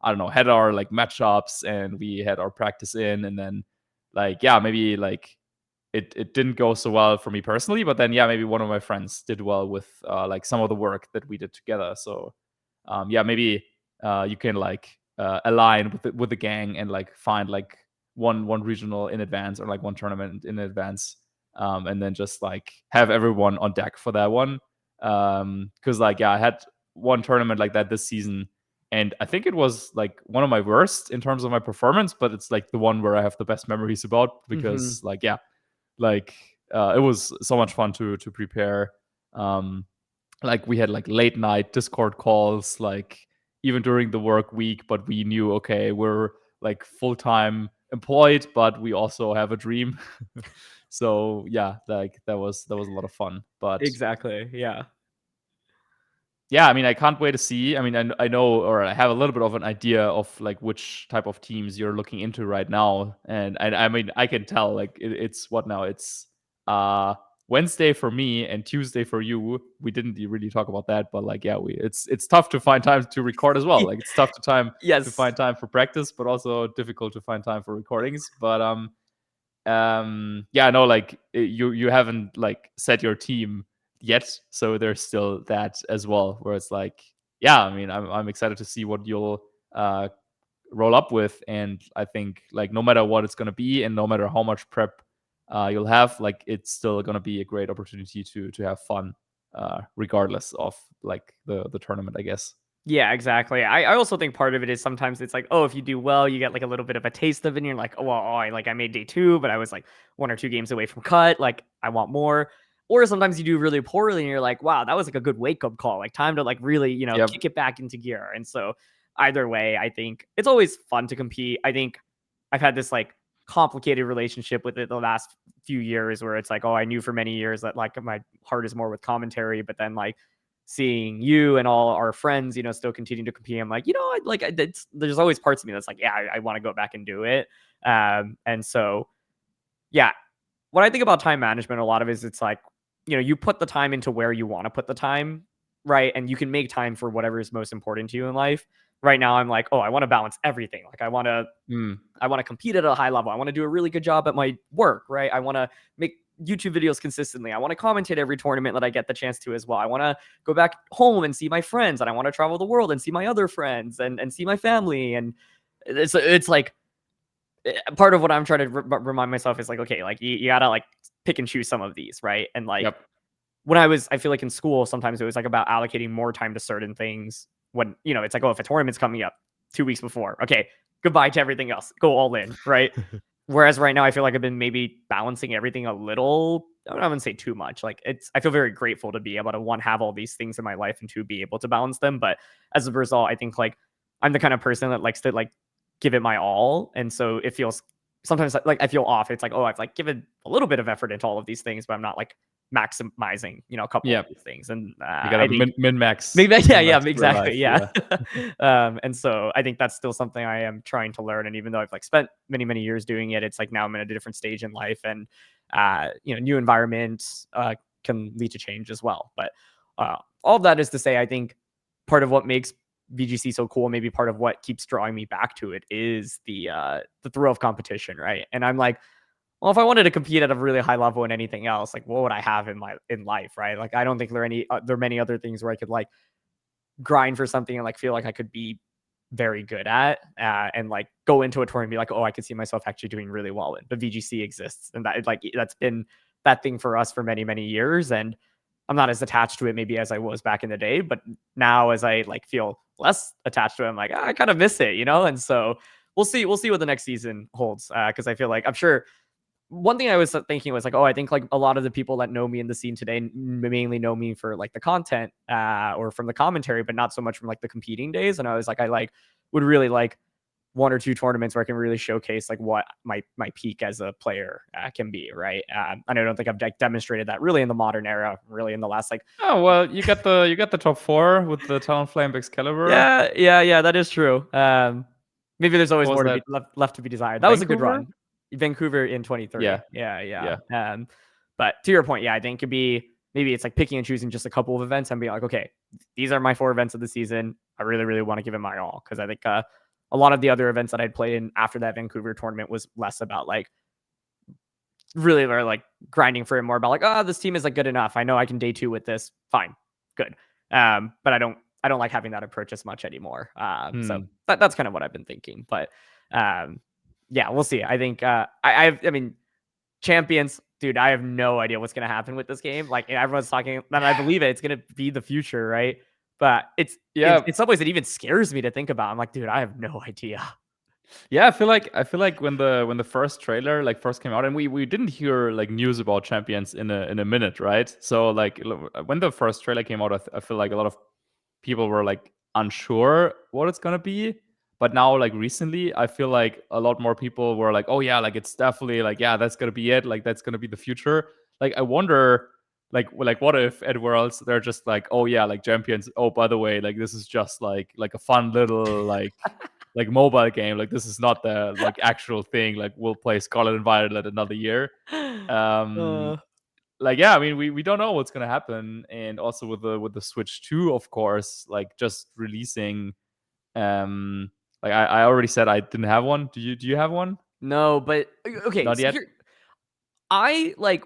I don't know, had our like matchups, and we had our practice in, and then like, yeah, maybe like it didn't go so well for me personally, but then yeah, maybe one of my friends did well with like some of the work that we did together. So yeah, maybe you can like align with the gang and like find like one regional in advance, or like one tournament in advance, and then just like have everyone on deck for that one. Because like, yeah, I had one tournament like that this season, and I think it was like one of my worst in terms of my performance, but it's like the one where I have the best memories about, Mhm. because like, yeah, like it was so much fun to prepare. um like, we had like late night Discord calls, like even during the work week, but we knew, okay, we're like full-time employed, but we also have a dream. So yeah, like that was a lot of fun. But Exactly, yeah. yeah, I mean, I can't wait to see. I mean, I know, or I have a little bit of an idea of like which type of teams you're looking into right now, and I mean, I can tell like it's what now? It's uh Wednesday for me and Tuesday for you. We didn't really talk about that, but like, yeah, it's tough to find time to record as well. Like, it's tough to Yes. find time for practice, but also difficult to find time for recordings. But yeah, no, like, you haven't like set your team yet, so there's still that as well, where it's like, yeah, I mean, I'm excited to see what you'll uh roll up with. And I think like, no matter what it's going to be, and no matter how much prep you'll have, like, it's still going to be a great opportunity to have fun, regardless of like the tournament, I guess. Yeah, exactly. I also think part of it is sometimes it's like, oh, if you do well, you get like a little bit of a taste of it, and you're like, oh, well, I made day 2, but I was like 1 or 2 games away from cut. Like, I want more. Or sometimes you do really poorly, and you're like, wow, that was like a good wake up call. Like, time to like really, Yep. kick it back into gear. And so either way, I think it's always fun to compete. I think I've had this like complicated relationship with it the last few years, where it's like, oh, I knew for many years that like my heart is more with commentary, but then like seeing you and all our friends, still continue to compete, I'm like, there's always parts of me that's like, yeah, I want to go back and do it. And so, yeah, what I think about time management a lot of is it's like, you put the time into where you want to put the time, right? And you can make time for whatever is most important to you in life. Right now, I'm like, oh, I want to balance everything. Like, Mm. I want to compete at a high level. I want to do a really good job at my work, right? I want to make YouTube videos consistently. I want to commentate every tournament that I get the chance to as well. I want to go back home and see my friends, and I want to travel the world and see my other friends and see my family. And it's like part of what I'm trying to remind myself is like, okay, like you gotta like pick and choose some of these, right? And like Yep. when I feel like in school, sometimes it was like about allocating more time to certain things when, it's like, oh, if a tournament's coming up 2 weeks before, okay, goodbye to everything else, go all in, right? Whereas right now, I feel like I've been maybe balancing everything a little. I wouldn't say too much. Like, I feel very grateful to be able to, one, have all these things in my life, and two, be able to balance them. But as a result, I think like I'm the kind of person that likes to like give it my all, and so it feels sometimes like I feel off. It's like, oh, I've like given a little bit of effort into all of these things, but I'm not like maximizing, a couple of Yep. these things. And You gotta I think min max maybe, yeah, min yeah, max your exactly, life. yeah. Yeah. And so I think that's still something I am trying to learn. And even though I've like spent many, many years doing it, it's like now I'm in a different stage in life, and new environment can lead to change as well. But all of that is to say, I think part of what makes VGC so cool, maybe part of what keeps drawing me back to it, is the thrill of competition, right? And I'm like, well, if I wanted to compete at a really high level in anything else, like what would I have in life, right? Like I don't think there are many other things where I could like grind for something and like feel like I could be very good at, and like go into a tournament and be like, oh, I could see myself actually doing really well in. But VGC exists, and that's been that thing for us for many, many years. And I'm not as attached to it maybe as I was back in the day, but now as I like feel less attached to it, I'm like, I kind of miss it, And so we'll see what the next season holds, because I feel like I'm sure one thing I was thinking was like, oh, I think like a lot of the people that know me in the scene today mainly know me for like the content or from the commentary, but not so much from like the competing days. And I was like, I like would really like one or two tournaments where I can really showcase like what my peak as a player can be, right? And I don't think I've like demonstrated that really in the modern era, really in the last like. Oh well, you got the top 4 with the Talonflame Excalibur. Yeah, that is true. Maybe there's always What was more to that? be left to be desired. That was a good Vancouver? run, Vancouver in 23. Yeah. Yeah. Yeah. But to your point, yeah, I think it could be maybe it's like picking and choosing just a couple of events and being like, okay, these are my 4 events of the season. I really, really want to give it my all because I think a lot of the other events that I'd played in after that Vancouver tournament was less about like really are like grinding for it, more about like, oh, this team is like good enough. I know I can day 2 with this. Fine, good. But I don't like having that approach as much anymore. So that's kind of what I've been thinking. But yeah, we'll see. I think I mean, champions, dude. I have no idea what's gonna happen with this game. Like everyone's talking, and I believe it. It's gonna be the future, right? But it's in some ways it even scares me to think about. I'm like, dude, I have no idea. Yeah, I feel like when the first trailer like first came out, and we didn't hear like news about champions in a minute, right? So like when the first trailer came out, I feel like a lot of people were like unsure what it's gonna be. But now like recently, I feel like a lot more people were like, oh yeah, like it's definitely like, yeah, that's gonna be it. Like that's gonna be the future. Like I wonder like what if at Worlds they're just like, oh yeah, like champions, oh by the way, like this is just like a fun little like mobile game. Like this is not the like actual thing. Like we'll play Scarlet and Violet another year. Uh, Like yeah, I mean we don't know what's gonna happen, and also with the Switch 2, of course, like just releasing. Like I already said I didn't have one. Do you have one? no, but okay. Not So yet. here, I like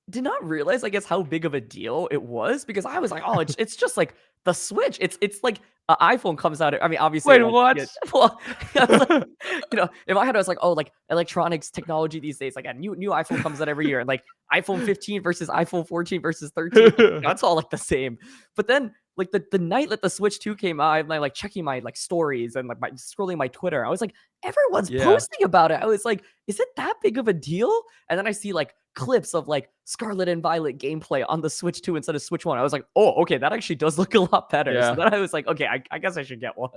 did not realize I guess how big of a deal it was because I was like, oh, it's just like the Switch. It's like an iPhone comes out. I mean, obviously, Wait, like what? yeah, well, I was like, in my head, I was like, oh, like electronics technology these days, like a new iPhone comes out every year, and like iPhone 15 versus iPhone 14 versus 13, like, that's all like the same. But then like the night that the Switch 2 came out, I'm like checking my like stories and like my scrolling my Twitter. I was like, everyone's Yeah. posting about it. I was like, is it that big of a deal? And then I see like clips of like Scarlet and Violet gameplay on the Switch 2 instead of Switch 1. I was like, oh, okay, that actually does look a lot better. So Yeah. then I was like, okay, I guess I should get one.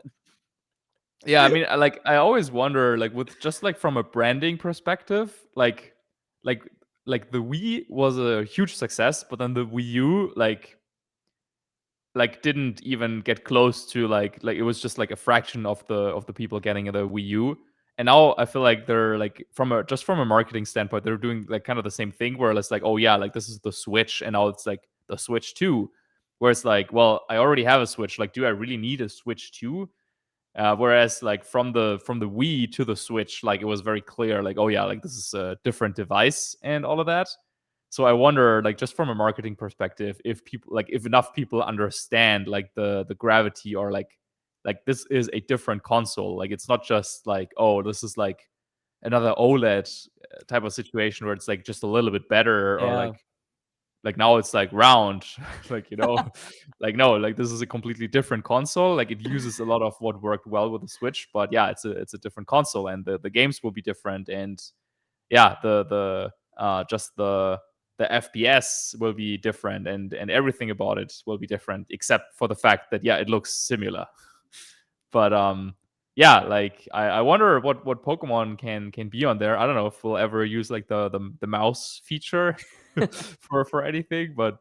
Yeah, I mean, I always wonder, like, with just like from a branding perspective, like, like the Wii was a huge success, but then the Wii U, like didn't even get close to like it was just like a fraction of the people getting the Wii U. And now I feel like they're like from a marketing standpoint, they're doing like kind of the same thing where it's like, oh yeah, like this is the Switch, and now it's like the Switch 2. Where it's like, well, I already have a Switch. Like, do I really need a Switch 2? Whereas like from the Wii to the Switch, like it was very clear, like, oh yeah, like this is a different device and all of that. So I wonder, like, just from a marketing perspective, if people like if enough people understand like the gravity, or like this is a different console. Like it's not just like, oh, this is like another OLED type of situation where it's like just a little bit better, or Yeah. like now it's like round. Like like no, like this is a completely different console. Like it uses a lot of what worked well with the Switch, but yeah, it's a different console, and the games will be different, and yeah, just the FPS will be different, and everything about it will be different, except for the fact that yeah, it looks similar. But yeah, like I wonder what Pokemon can be on there. I don't know if we'll ever use like the mouse feature for anything, but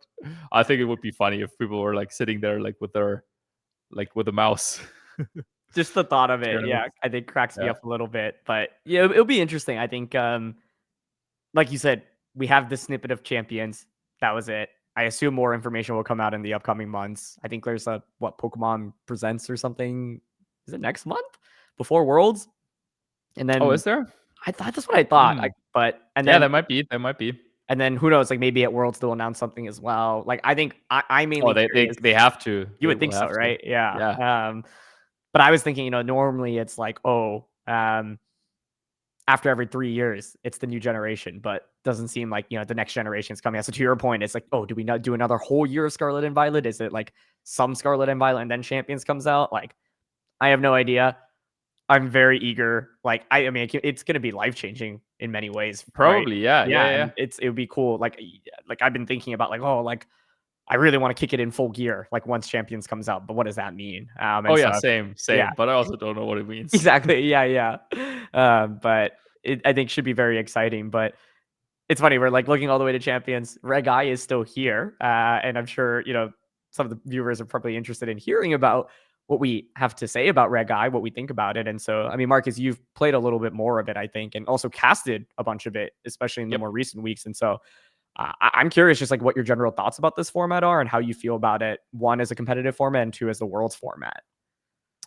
I think it would be funny if people were like sitting there like with their like with a mouse. Just the thought of it, yeah, Tournaments. I think cracks me Yeah. up a little bit. But yeah, it'll be interesting. I think like you said, we have this snippet of champions. That was it. I assume more information will come out in the upcoming months. I think there's a Pokemon Presents or something. Is it next month before Worlds? And Oh, then is there? I thought that's what I thought. Hmm. And Yeah, then that might be. That might be. who knows? Like maybe at Worlds they'll announce something as well. Like I think I'm Oh, mainly curious. they have to. You They would will think so, have to. right? Yeah. Yeah. But I was thinking, normally it's like, oh, after every 3 years, it's the new generation, but doesn't seem like, the next generation is coming out. So to your point, it's like, oh, do we not do another whole year of Scarlet and Violet? Is it like some Scarlet and Violet and then Champions comes out? Like, I have no idea. I'm very eager. Like, I mean, it's going to be life changing in many ways, right? Probably, yeah. And it would be cool. Like I've been thinking about like, oh, like I really want to kick it in full gear, like once Champions comes out. But what does that mean? Oh And yeah, so same. yeah, But I also don't know what it means. exactly. Yeah. But I think should be very exciting. But it's funny, we're like looking all the way to Champions. Reg I is still here, and I'm sure some of the viewers are probably interested in hearing about what we have to say about Reg I, what we think about it. And so, I mean, Marcus, you've played a little bit more of it, I think, and also casted a bunch of it, especially in the Yep. more recent weeks. And so, I'm curious, just like what your general thoughts about this format are, and how you feel about it. One as a competitive format, and two as the Worlds format.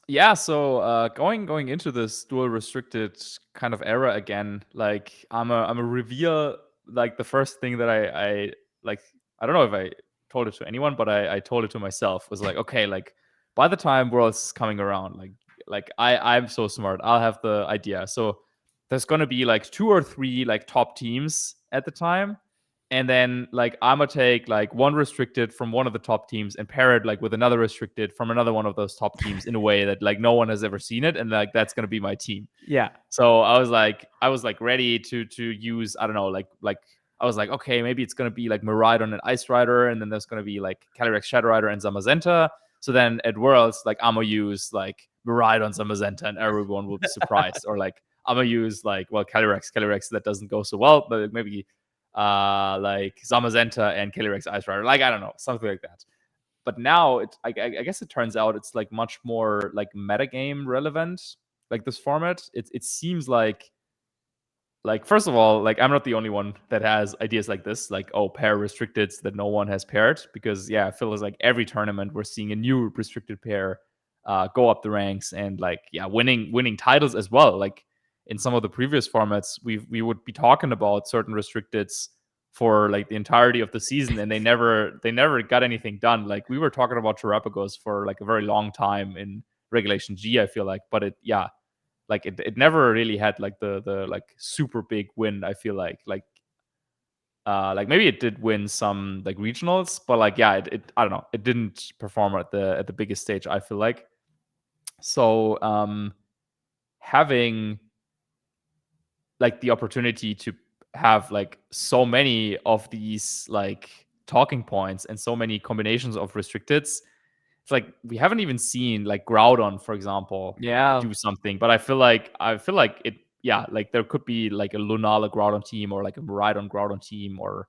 Yeah, so going into this dual restricted kind of era again, like I'm a reveal. Like the first thing that I like, I don't know if I told it to anyone, but I told it to myself, was like, okay, like by the time Worlds is coming around, like I'm so smart, I'll have the idea. So there's gonna be like 2 or 3 like top teams at the time, and then like I'm gonna take like one restricted from one of the top teams and pair it like with another restricted from another one of those top teams in a way that like no one has ever seen it, and like that's gonna be my team. Yeah. So I was like ready to use, I don't know, like I was like, okay, maybe it's gonna be like Miraidon and Ice Rider, and then there's gonna be like Calyrex, Shadow Rider, and Zamazenta. So then at Worlds, like I'm gonna use like Miraidon, Zamazenta, and everyone will be surprised. Or like I'm gonna use like, well, Calyrex that doesn't go so well, but maybe like Zamazenta and Calyrex Ice Rider, like I don't know, something like that. But now I guess it turns out it's like much more like metagame relevant. Like this format, it seems like first of all, like I'm not the only one that has ideas like this, like, oh, pair restricteds that no one has paired, because yeah, I feel like every tournament we're seeing a new restricted pair go up the ranks, and like yeah, winning titles as well. Like in some of the previous formats, we would be talking about certain restricteds for like the entirety of the season, and they never got anything done. Like we were talking about Terrapagos for like a very long time in Regulation G, I feel like, but like it never really had like the like super big win. I feel like maybe it did win some like regionals, but like yeah, it I don't know, it didn't perform at the biggest stage, I feel like. So having like the opportunity to have like so many of these like talking points and so many combinations of restricteds, it's like we haven't even seen like Groudon, for example, Yeah. do something. But I feel like it, yeah, like there could be like a Lunala Groudon team, or like a Miraidon Groudon team, or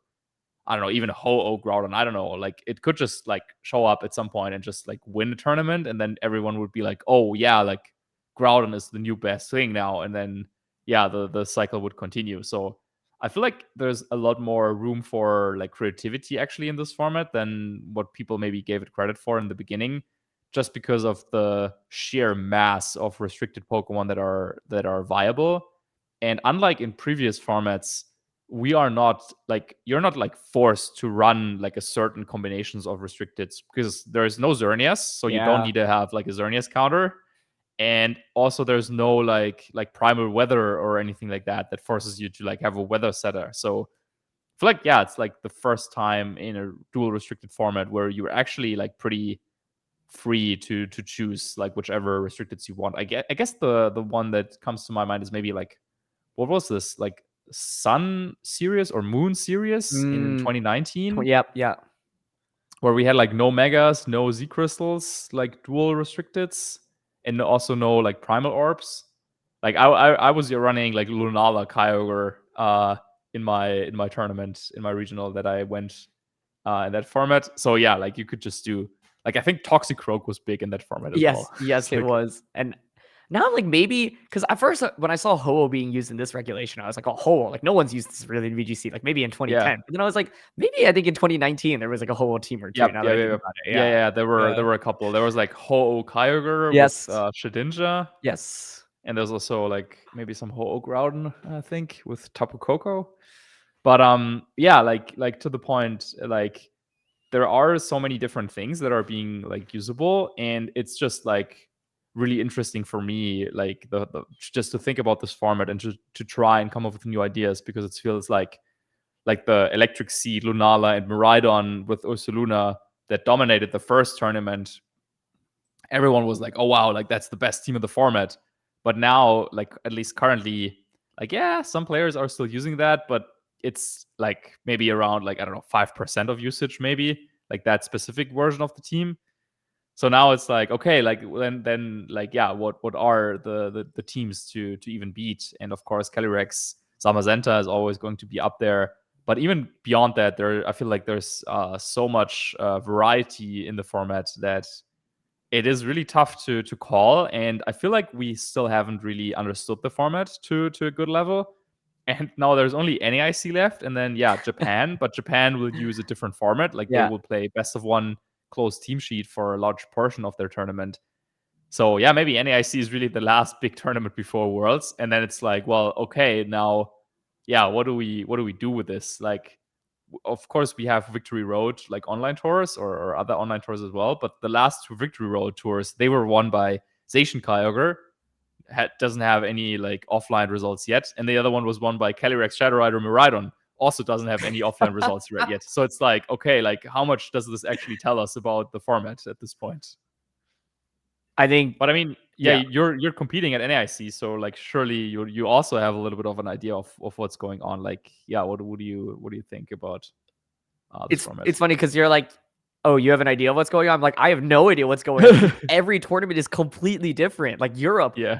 I don't know, even a Ho-Oh Groudon. I don't know. Like it could just like show up at some point and just like win the tournament, and then everyone would be like, oh yeah, like Groudon is the new best thing now, and then yeah, the cycle would continue. So I feel like there's a lot more room for like creativity actually in this format than what people maybe gave it credit for in the beginning, just because of the sheer mass of restricted Pokemon that are viable. And unlike in previous formats, we are not like, you're not like forced to run like a certain combinations of restricteds, because there is no Xerneas, so you don't Yeah. need to have like a Xerneas counter. And also there's no like primal weather or anything like that forces you to like have a weather setter. So I feel like yeah, it's like the first time in a dual restricted format where you're actually like pretty free to choose like whichever restricteds you want. I guess the one that comes to my mind is maybe like, what was this, like Sun series or Moon series in 2019, Yep. Yeah. where we had like no megas, no Z crystals, like dual restricteds, and also no like primal orbs. Like I was running like Lunala Kyogre in my tournament, in my regional that I went in that format. So yeah, like you could just do, like I think Toxicroak was big in that format as well. Yes, It's it like was. And now, like maybe because at first when I saw Ho-Oh being used in this regulation, I was like, oh, Ho-Oh, like no one's used this really in VGC. Like maybe in yeah. 2010, but then I was like, maybe I think in 2019 there was like a Ho-Oh team or two. Yep, Now that yeah, I yeah, think yeah, about it, yeah, yeah, yeah. There yeah, were a couple. There was like Ho-Oh Kyogre with yes, Shedinja, yes, and there's also like maybe some Ho-Oh Groudon, I think, with Tapu Koko. But yeah, like to the point, like there are so many different things that are being like usable, and it's just like really interesting for me, like the just to think about this format and to try and come up with new ideas, because it feels like the Electric Sea, Lunala, and Miraidon with Ursaluna that dominated the first tournament. Everyone was like, oh wow, like that's the best team of the format. But now, like at least currently, like, yeah, some players are still using that, but it's like maybe around like, I don't know, 5% of usage, maybe like that specific version of the team. So now it's like, okay, like then like, yeah, what are the teams to even beat? And of course, Calyrex Zamazenta is always going to be up there. But even beyond that, I feel like there's so much variety in the format that it is really tough to call. And I feel like we still haven't really understood the format to a good level. And now there's only NAIC left, and then Japan, but Japan will use a different format. Like they Yeah. will play best of one closed team sheet for a large portion of their tournament. So yeah, maybe NAIC is really the last big tournament before Worlds, and then it's like, well, okay, now, yeah, what do we do with this? Like, of course, we have Victory Road, like online tours or other online tours as well. But the last two Victory Road tours, they were won by Zacian Kyogre, doesn't have any like offline results yet, and the other one was won by Calyrex Shadow Rider Miraidon, also doesn't have any offline results yet. So it's like, okay, like how much does this actually tell us about the format at this point? I think, but I mean, yeah, you're competing at NAIC, so like surely you also have a little bit of an idea of what's going on. Like, yeah, what do you think about this format? It's funny because you're like, oh, you have an idea of what's going on. I'm like, I have no idea what's going on. Every tournament is completely different. Like Europe, Yeah,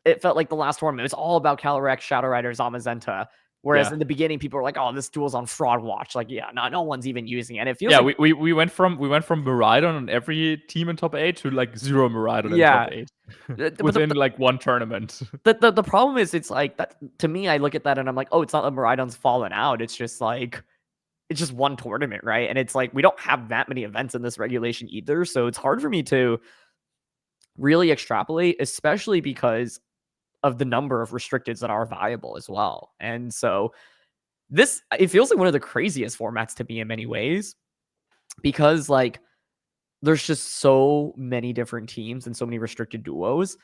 it felt like the last tournament, it was all about Calyrex, Shadow Rider, Zamazenta. Whereas in the beginning, people were like, "Oh, this duel's on Fraud Watch." Like, yeah, no one's even using it. And it feels like we went from Miraidon on every team in top 8 to like 0 Miraidon in top 8 within like one tournament. The problem is, it's like that to me. I look at that and I'm like, oh, it's not that Miraidon's fallen out. It's just like it's just one tournament, right? And it's like we don't have that many events in this regulation either, so it's hard for me to really extrapolate, especially because of the number of restricteds that are viable as well. And so it feels like one of the craziest formats to me in many ways, because like there's just so many different teams and so many restricted duos.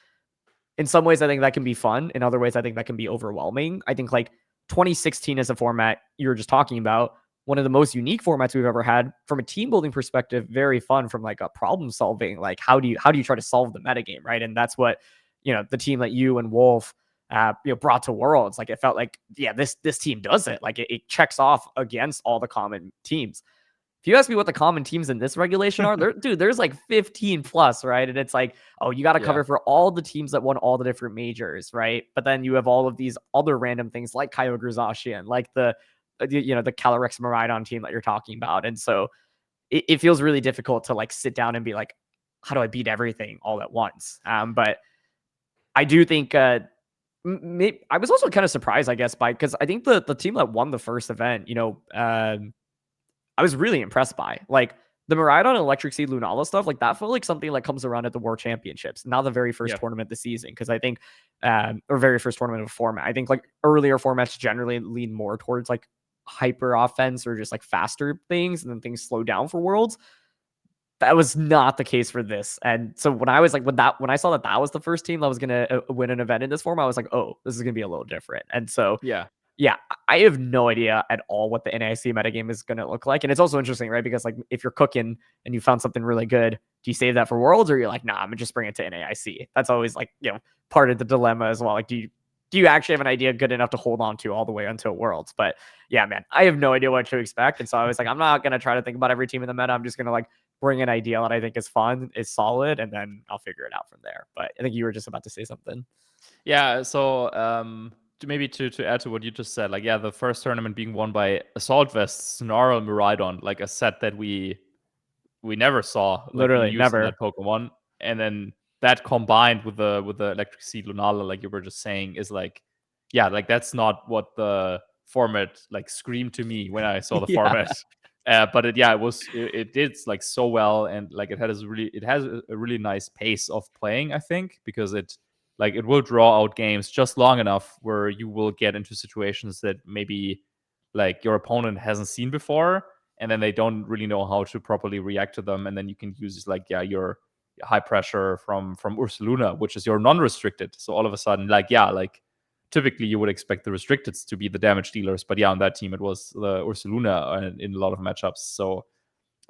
In some ways, I think that can be fun. In other ways, I think that can be overwhelming. I think like 2016 is a format you were just talking about, one of the most unique formats we've ever had from a team building perspective. Very fun from like a problem solving. Like how do you try to solve the metagame, right? And that's what the team that you and Wolf brought to Worlds. Like it felt like, yeah, this team does it. Like it checks off against all the common teams. If you ask me what the common teams in this regulation are, there's like 15 plus, right? And it's like, oh, you got to cover for all the teams that won all the different majors, right? But then you have all of these other random things like Kyogre Zacian, like the Calyrex Miraidon team that you're talking about. And so it feels really difficult to like sit down and be like, how do I beat everything all at once? But I do think I was also kind of surprised, I guess, because I think the team that won the first event, I was really impressed by. Like the Miraidon Electric Seed Lunala stuff, like that felt like something like comes around at the World Championships, not the very first tournament of the season. Because I think, or very first tournament of format. I think like earlier formats generally lean more towards like hyper offense or just like faster things, and then things slow down for Worlds. That was not the case for this. And so when I was like, when I saw that was the first team that was going to win an event in this form, I was like, oh, this is going to be a little different. And so, yeah, I have no idea at all what the NAIC metagame is going to look like. And it's also interesting, right? Because like if you're cooking and you found something really good, do you save that for Worlds, or you're like, nah, I'm gonna just bring it to NAIC? That's always like, part of the dilemma as well. Like, do you actually have an idea good enough to hold on to all the way until Worlds? But yeah, man, I have no idea what to expect. And so I was like, I'm not going to try to think about every team in the meta. I'm just going to like bring an idea that I think is fun, is solid, and then I'll figure it out from there. But I think you were just about to say something. Yeah. So, maybe to add to what you just said, like, yeah, the first tournament being won by Assault Vest, Snarl, Miraidon, like a set that we never saw, like, Literally used never in that Pokemon, and then that combined with the Electric Seed Lunala, like you were just saying, is like, yeah, like that's not what the format like screamed to me when I saw the format. But it did like so well, and like it has a really nice pace of playing, I think, because it will draw out games just long enough where you will get into situations that maybe like your opponent hasn't seen before, and then they don't really know how to properly react to them, and then you can use like your high pressure from Ursaluna, which is your non-restricted. So all of a sudden, like typically you would expect the restricteds to be the damage dealers, but on that team it was the Ursaluna in a lot of matchups. So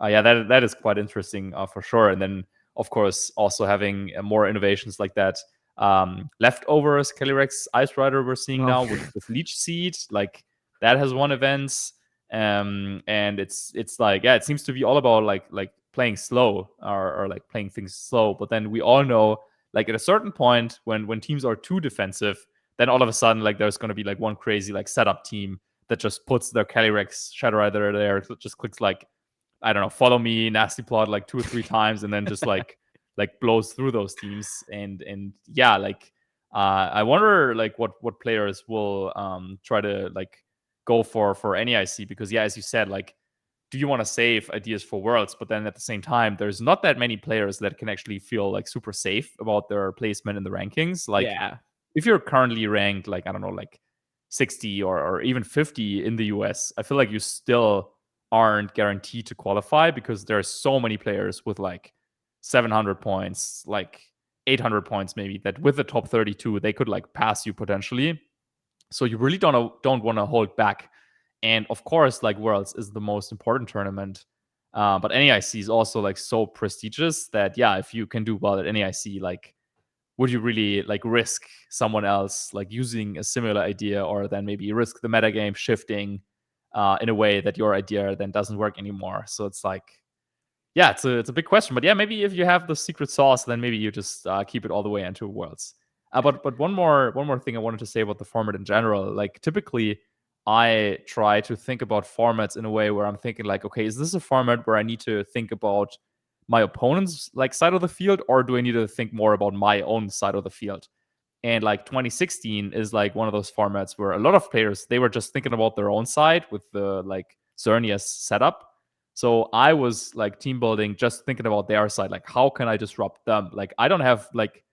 that is quite interesting for sure. And then of course also having more innovations like that. Leftovers, Calyrex Ice Rider we're seeing now Oh. with Leech Seed, like that has won events. And it's like, yeah, it seems to be all about like playing slow or like playing things slow. But then we all know, like at a certain point when teams are too defensive, then all of a sudden like there's going to be like one crazy like setup team that just puts their Calyrex Shadow Rider there, just clicks like, I don't know, follow me, nasty plot like 2 or 3 times, and then just like blows through those teams. And yeah, like I wonder like what players will try to like go for NAIC, because yeah, as you said, like, do you want to save ideas for Worlds? But then at the same time, there's not that many players that can actually feel like super safe about their placement in the rankings. Like, Yeah. if you're currently ranked like, I don't know, like 60 or even 50 in the US, I feel like you still aren't guaranteed to qualify, because there are so many players with like 700 points, like 800 points maybe, that with the top 32 they could like pass you potentially. So you really don't want to hold back. And of course, like Worlds is the most important tournament, but NAIC is also like so prestigious that yeah, if you can do well at NAIC, like, would you really like risk someone else like using a similar idea, or then maybe risk the metagame shifting in a way that your idea then doesn't work anymore? So it's like, yeah, it's a big question. But yeah, maybe if you have the secret sauce, then maybe you just keep it all the way into Worlds. But one more thing I wanted to say about the format in general. Like, typically, I try to think about formats in a way where I'm thinking like, okay, is this a format where I need to think about my opponent's like side of the field, or do I need to think more about my own side of the field? And like 2016 is like one of those formats where a lot of players, they were just thinking about their own side with the like Xerneas setup. So I was like team building, just thinking about their side, like how can I disrupt them? Like, I don't have like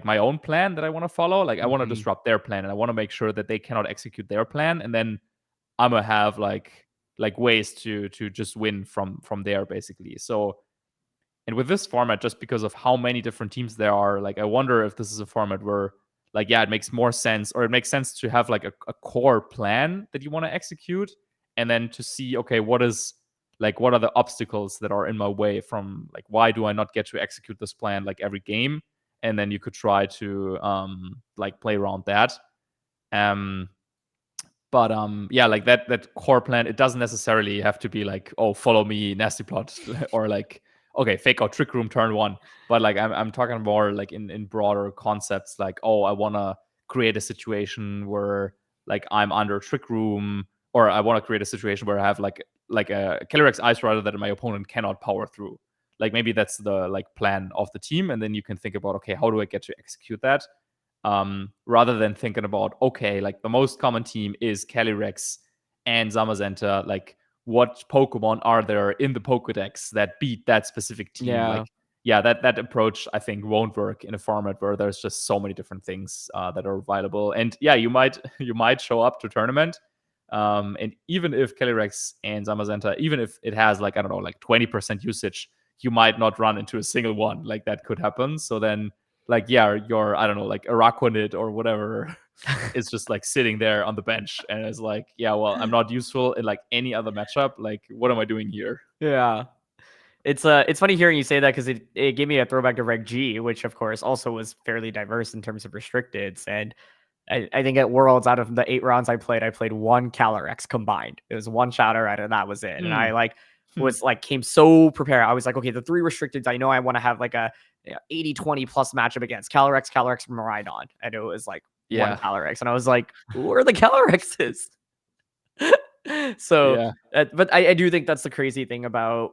my own plan that I want to follow. Like, I want to Mhm. disrupt their plan, and I want to make sure that they cannot execute their plan, and then I'm gonna have like ways to just win from there basically. So, and with this format, just because of how many different teams there are, like, I wonder if this is a format where, like, yeah, it makes more sense, or it makes sense to have like a core plan that you want to execute, and then to see, okay, what are the obstacles that are in my way from, like, why do I not get to execute this plan like every game? And then you could try to like play around that. Um, but yeah, like that core plan, it doesn't necessarily have to be like, oh, follow me, nasty plot, or like, okay, fake out trick room turn one. But like, I'm talking more like in broader concepts, like, oh, I want to create a situation where like I'm under trick room, or I want to create a situation where I have like a Calyrex Ice Rider that my opponent cannot power through. Like, maybe that's the like plan of the team, and then you can think about, okay, how do I get to execute that? Rather than thinking about, okay, like the most common team is Calyrex and Zamazenta, like what Pokemon are there in the Pokedex that beat that specific team? Yeah. Like, yeah, that approach I think won't work in a format where there's just so many different things that are viable. And yeah, you might show up to tournament, and even if Calyrex and Zamazenta, even if it has like, I don't know, like 20% usage, you might not run into a single one. Like, that could happen. So then, like, yeah, your, I don't know, like Araquanid or whatever is just like sitting there on the bench, and it's like, yeah, well, I'm not useful in like any other matchup. Like, what am I doing here? Yeah. It's funny hearing you say that, because it gave me a throwback to Reg G, which of course also was fairly diverse in terms of restricteds. And I think at Worlds, out of the 8 rounds I played one Calyrex combined. It was one Shadow Rider, and that was it. And I like was like came so prepared. I was like, okay, the 3 restricteds, I know I want to have like a 80-20 plus matchup against Calyrex, Miraidon. And it was like one Yeah. Calyrex. And I was like, who are the Calyrexes? So, Yeah. but I do think that's the crazy thing about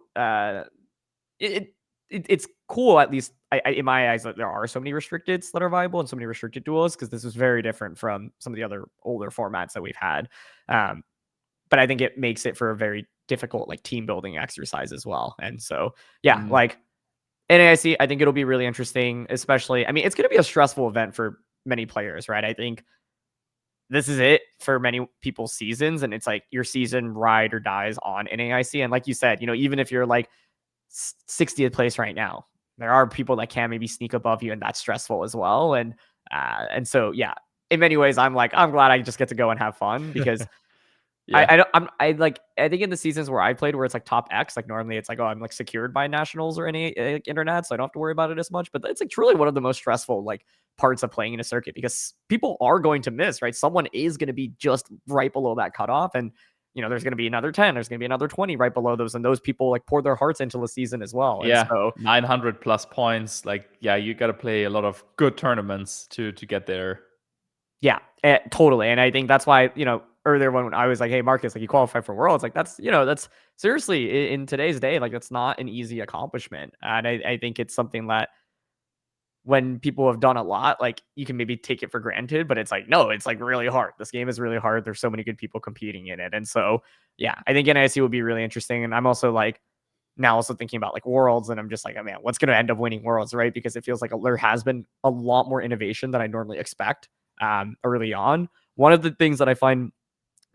it's cool, at least in my eyes, that there are so many restricteds that are viable and so many restricted duels, because this is very different from some of the other older formats that we've had. Um, but I think it makes it for a very difficult like team building exercise as well. And so, yeah, Mm. like NAIC, I think it'll be really interesting, especially, I mean, it's going to be a stressful event for many players, right? I think this is it for many people's seasons, and it's like your season ride or dies on NAIC. And like you said, even if you're like 60th place right now, there are people that can maybe sneak above you, and that's stressful as well. And so, yeah, in many ways, I'm glad I just get to go and have fun, because Yeah. I think in the seasons where I played, where it's like top X, like normally it's like, oh, I'm like secured by nationals or any like, internet, so I don't have to worry about it as much. But it's like truly one of the most stressful like parts of playing in a circuit, because people are going to miss, right? Someone is going to be just right below that cutoff, and there's going to be another 10, there's going to be another 20 right below those, and those people like pour their hearts into the season as well. And Yeah, so 900 plus points. Like, yeah, you got to play a lot of good tournaments to get there. yeah, totally. And I think that's why, earlier when I was like, hey, Marcus, like you qualify for Worlds, like that's seriously in today's day, like that's not an easy accomplishment. And I think it's something that when people have done a lot, like you can maybe take it for granted, but it's like, no, it's like really hard. This game is really hard. There's so many good people competing in it. And so, yeah, I think NIC will be really interesting. And I'm also like, now also thinking about like Worlds, and I'm just like, oh man, what's going to end up winning Worlds, right? Because it feels like there has been a lot more innovation than I normally expect early on. One of the things that I find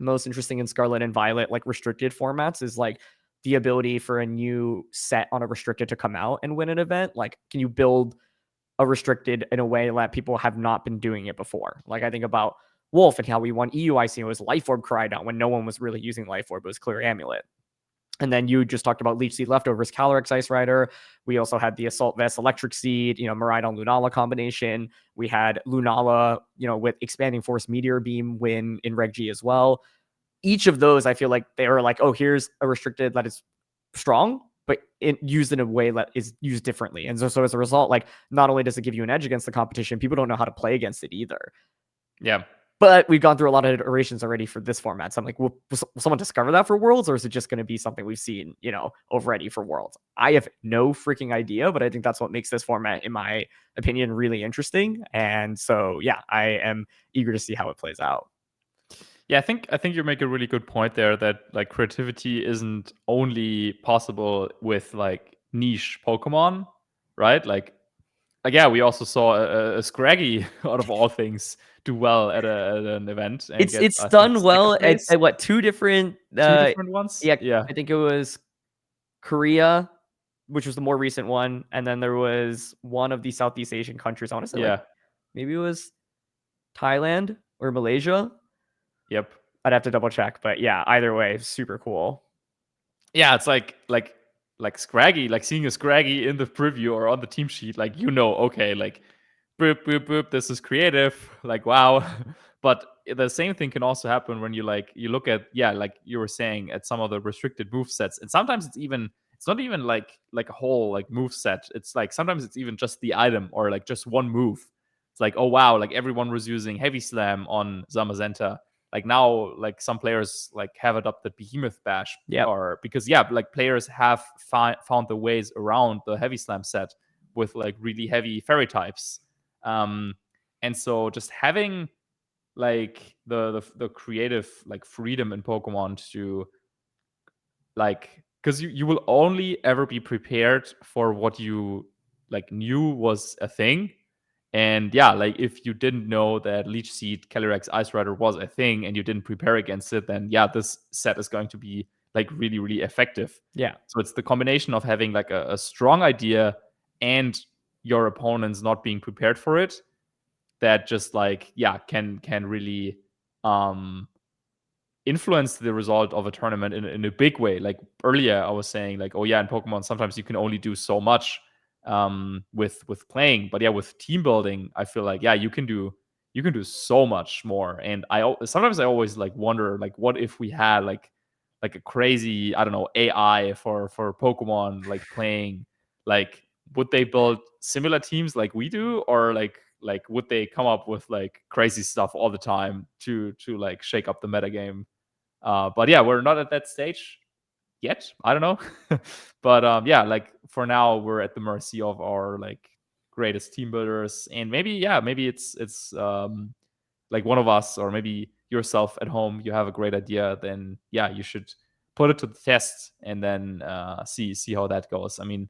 most interesting in Scarlet and Violet, like restricted formats, is like the ability for a new set on a restricted to come out and win an event. Like, can you build a restricted in a way that people have not been doing it before? Like, I think about Wolf and how we won EUIC, it was Life Orb cried out when no one was really using Life Orb, it was Clear Amulet. And then you just talked about Leech Seed Leftovers, Calyrex Ice Rider. We also had the Assault Vest Electric Seed, Miraidon Lunala combination. We had Lunala, with Expanding Force Meteor Beam win in Reg G as well. Each of those, I feel like they were like, oh, here's a restricted that is strong, but used in a way that is used differently. And so as a result, like not only does it give you an edge against the competition, people don't know how to play against it either. Yeah. But we've gone through a lot of iterations already for this format. So I'm like, will someone discover that for Worlds, or is it just going to be something we've seen, already for Worlds? I have no freaking idea, but I think that's what makes this format, in my opinion, really interesting. And so, yeah, I am eager to see how it plays out. Yeah, I think you make a really good point there, that like creativity isn't only possible with like niche Pokemon, right? Like yeah, we also saw a Scraggy out of all things do well at an event and get, It's I think, done second well place. at what, two different Two different ones. yeah, Yeah. I think it was Korea, which was the more recent one, and then there was one of the Southeast Asian countries. I want to say like Yeah. maybe it was Thailand or Malaysia. Yep. I'd have to double check, but yeah, either way, super cool. Yeah, it's like Scraggy, like seeing a Scraggy in the preview or on the team sheet, like, okay, like boop boop boop, this is creative, like wow. But the same thing can also happen when you look at, yeah, like you were saying, at some of the restricted move sets, and sometimes it's not even like a whole like move set. It's like sometimes it's even just the item or like just one move. It's like, oh wow, like everyone was using Heavy Slam on Zamazenta. Like now, like some players like have adopted Behemoth Bash, Yep. or because yeah, like players have found the ways around the Heavy Slam set with like really heavy fairy types. And so just having like the creative like freedom in Pokemon to like, because you will only ever be prepared for what you like knew was a thing. And yeah, like if you didn't know that Leech Seed Calyrex Ice Rider was a thing and you didn't prepare against it, then yeah, this set is going to be like really, really effective. Yeah. So it's the combination of having like a strong idea and your opponents not being prepared for it that just like, yeah, can really influence the result of a tournament in a big way. Like earlier I was saying, like, oh yeah, in Pokemon sometimes you can only do so much with playing, but yeah, with team building, I feel like, yeah, you can do so much more. And sometimes I always like wonder, like, what if we had like a crazy, I don't know, AI for Pokemon, like playing, like would they build similar teams like we do, or like would they come up with like crazy stuff all the time to like shake up the metagame? But yeah, we're not at that stage yet. I don't know. But yeah, like for now, we're at the mercy of our like greatest team builders, and maybe, yeah, maybe it's like one of us, or maybe yourself at home, you have a great idea, then yeah, you should put it to the test and then see how that goes. I mean,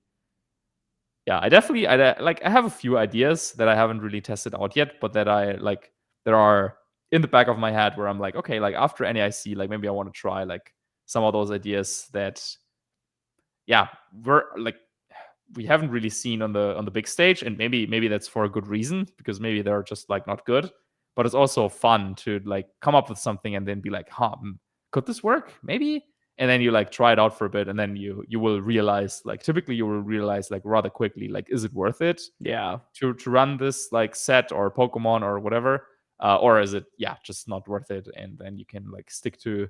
yeah, I have a few ideas that I haven't really tested out yet, but that I like, that are in the back of my head, where I'm like, okay, like after NAIC, like maybe I want to try like some of those ideas that, yeah, we haven't really seen on the big stage, and maybe that's for a good reason, because maybe they're just like not good. But it's also fun to like come up with something and then be like, could this work? Maybe. And then you like try it out for a bit, and then you will realize, like, typically you will realize like rather quickly, like, is it worth it Yeah. to run this like set or Pokemon or whatever, or is it just not worth it? And then you can like stick to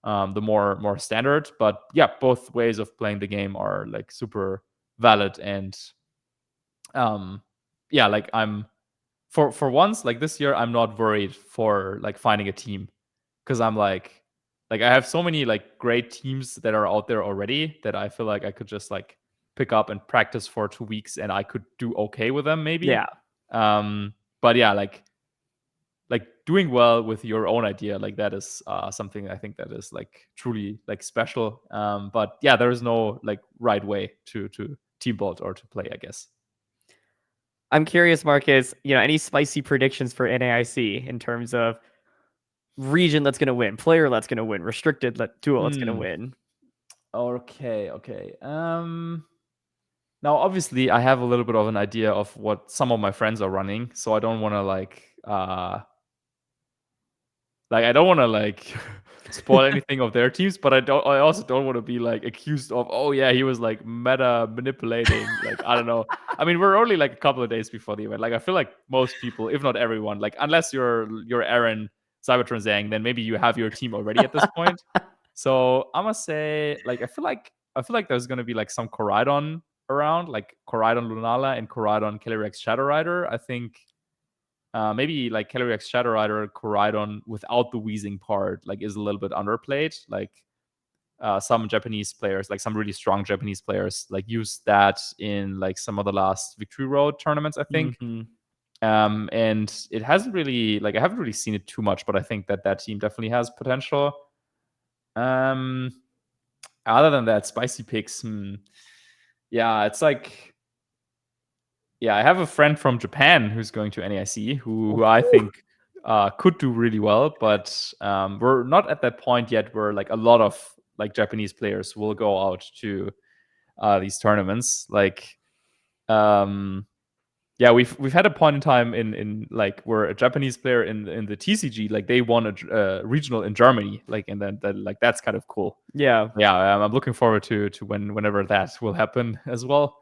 the more standard. But yeah, both ways of playing the game are like super valid. And like I'm for once, like this year, I'm not worried for like finding a team, because I'm like I have so many like great teams that are out there already that I feel like I could just like pick up and practice for 2 weeks, and I could do okay with them maybe. Yeah. But yeah, like doing well with your own idea, like that is something I think that is like truly like special. But yeah, there is no like right way to team build or to play, I guess. I'm curious, Marcus, any spicy predictions for NAIC in terms of region that's going to win, player that's going to win, restricted duo that's going to win? Okay. Now, obviously, I have a little bit of an idea of what some of my friends are running, so I don't want to I don't want to like spoil anything of their teams, but I also don't want to be like accused of, oh yeah, he was like meta manipulating. Like, I don't know. I mean, we're only like a couple of days before the event. Like, I feel like most people, if not everyone, like unless you're Aaron Cybertron Zhang, then maybe you have your team already at this point. So I must say, like, I feel like there's gonna be like some Koraidon around, like Koraidon Lunala and Koraidon Calyrex Shadow Rider. I think maybe like Calyrex Shadow Rider, Koraidon without the wheezing part, like is a little bit underplayed. Like some Japanese players, like some really strong Japanese players, like use that in like some of the last Victory Road tournaments, I think. And it hasn't really, like, I haven't really seen it too much, but I think that team definitely has potential. Other than that, spicy picks. Yeah, it's like, yeah, I have a friend from Japan who's going to NAIC who I think could do really well, but we're not at that point yet where like a lot of like Japanese players will go out to these tournaments. Like, yeah, we've had a point in time in like where a Japanese player in the TCG, like they won a regional in Germany, like, and then like that's kind of cool. Yeah. I'm looking forward to whenever that will happen as well.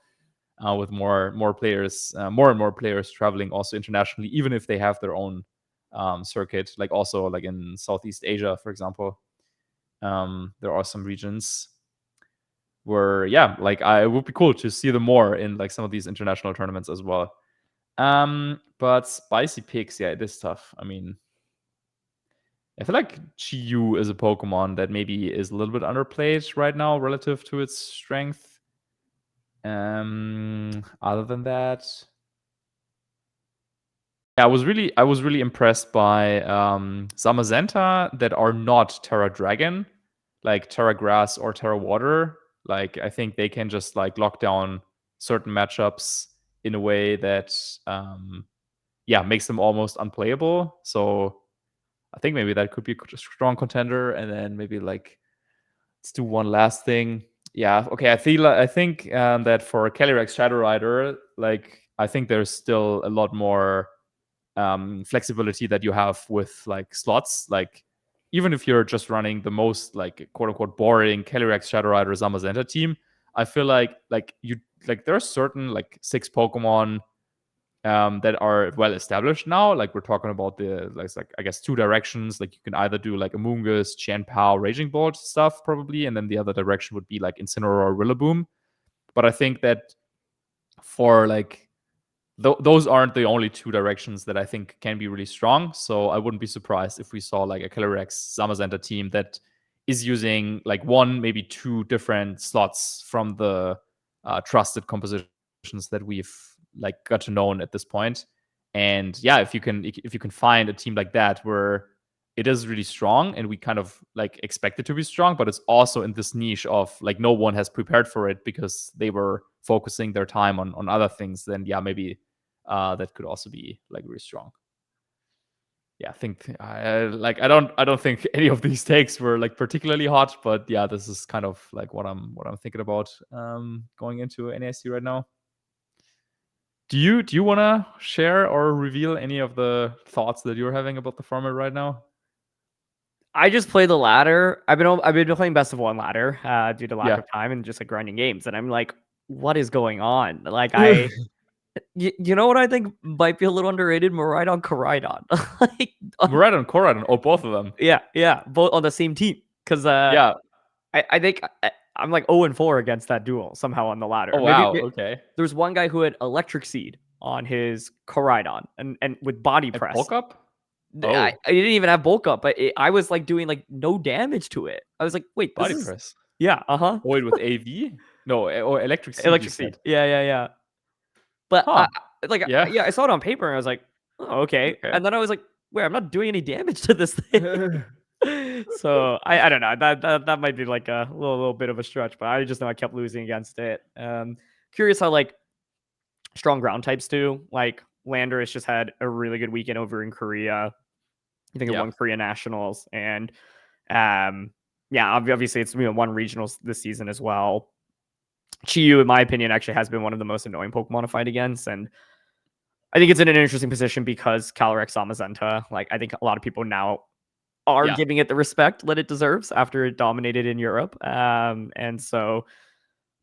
With more players, more and more players traveling also internationally, even if they have their own circuit. Like also like in Southeast Asia, for example, there are some regions where like it would be cool to see them more in like some of these international tournaments as well. But spicy picks, yeah, it is tough. I mean, I feel like Chi-Yu is a Pokemon that maybe is a little bit underplayed right now relative to its strength. Other than that, yeah, I was really impressed by Zamazenta that are not Terra Dragon, like Terra Grass or Terra Water. Like, I think they can just like lock down certain matchups in a way that makes them almost unplayable. So I think maybe that could be a strong contender. And then maybe like, let's do one last thing. Yeah, okay. I think that for Calyrex Shadow Rider, like I think there's still a lot more flexibility that you have with like slots. Like, even if you're just running the most like quote unquote boring Calyrex Shadow Rider Zamazenta team, I feel like you like there are certain like 6 Pokemon that are well established now. Like, we're talking about the like I guess 2 directions. Like, you can either do like Amoonguss, Chien-Pao, Raging Bolt stuff probably, and then the other direction would be like Incineroar or Rillaboom. But I think that for like those aren't the only 2 directions that I think can be really strong. So I wouldn't be surprised if we saw like a Calyrex Zamazenta team that is using like 1, maybe 2 different slots from the trusted compositions that we've like got to know at this point. And yeah, if you can find a team like that where it is really strong and we kind of like expect it to be strong, but it's also in this niche of like no one has prepared for it because they were focusing their time on other things, then yeah, maybe that could also be like really strong. Yeah, I think I don't think any of these takes were like particularly hot, but yeah, this is kind of like what I'm thinking about going into NAIC right now. Do you want to share or reveal any of the thoughts that you're having about the format right now? I just play the ladder. I've been playing best of one ladder due to lack Yeah. of time and just like grinding games. And I'm like, what is going on? Like you know what I think might be a little underrated? Maridon Koridon. Like Muradin and Koradin, oh, both of them. yeah, both on the same team. Because Yeah. I think I'm like 0-4 against that duel somehow on the ladder. Oh, wow. Okay. There's one guy who had Electric Seed on his Koridon and with body And press. bulk up? I Oh, didn't even have bulk up, but I was like doing like no damage to it. I was like, wait, this body is press. yeah, Wait, with AV? No, or electric seed, you Electric said. Seed. Yeah. But Huh. Yeah. I saw it on paper and I was like, oh, okay. Okay. And then I was like, wait, I'm not doing any damage to this thing. So I don't know. That might be like a little bit of a stretch, but I just know I kept losing against it. Curious how like strong ground types do. Like Lander has just had a really good weekend over in Korea. I think it won Korea Nationals, and yeah, obviously it's won regionals this season as well. Chiyu, in my opinion, actually has been one of the most annoying Pokemon to fight against, and I think it's in an interesting position because Calyrex Zamazenta. Like I think a lot of people now are giving it the respect that it deserves after it dominated in Europe. And so,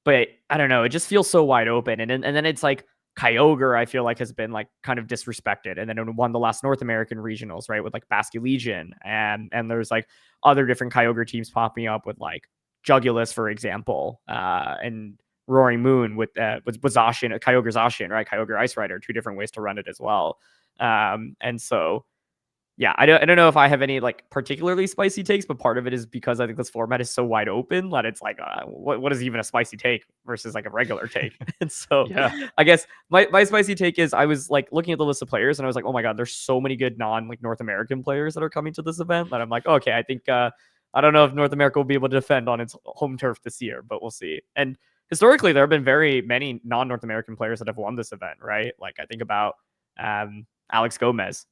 but I don't know, it just feels so wide open. And then it's like Kyogre, I feel like has been like kind of disrespected, and then it won the last North American regionals, right, with like Basque Legion, and there's like other different Kyogre teams popping up with like Jugulus, for example, and Roaring Moon with Zacian, Kyogre Zacian, right, Kyogre Ice Rider, two different ways to run it as well. And so yeah, I don't know if I have any like particularly spicy takes, but part of it is because I think this format is so wide open that it's like, what is even a spicy take versus like a regular take? And so Yeah. I guess my spicy take is I was like looking at the list of players and I was like, oh my God, there's so many good like North American players that are coming to this event that I'm like, okay, I think, I don't know if North America will be able to defend on its home turf this year, but we'll see. And historically, there have been very many non-North American players that have won this event, right? Like I think about, Alex Gomez,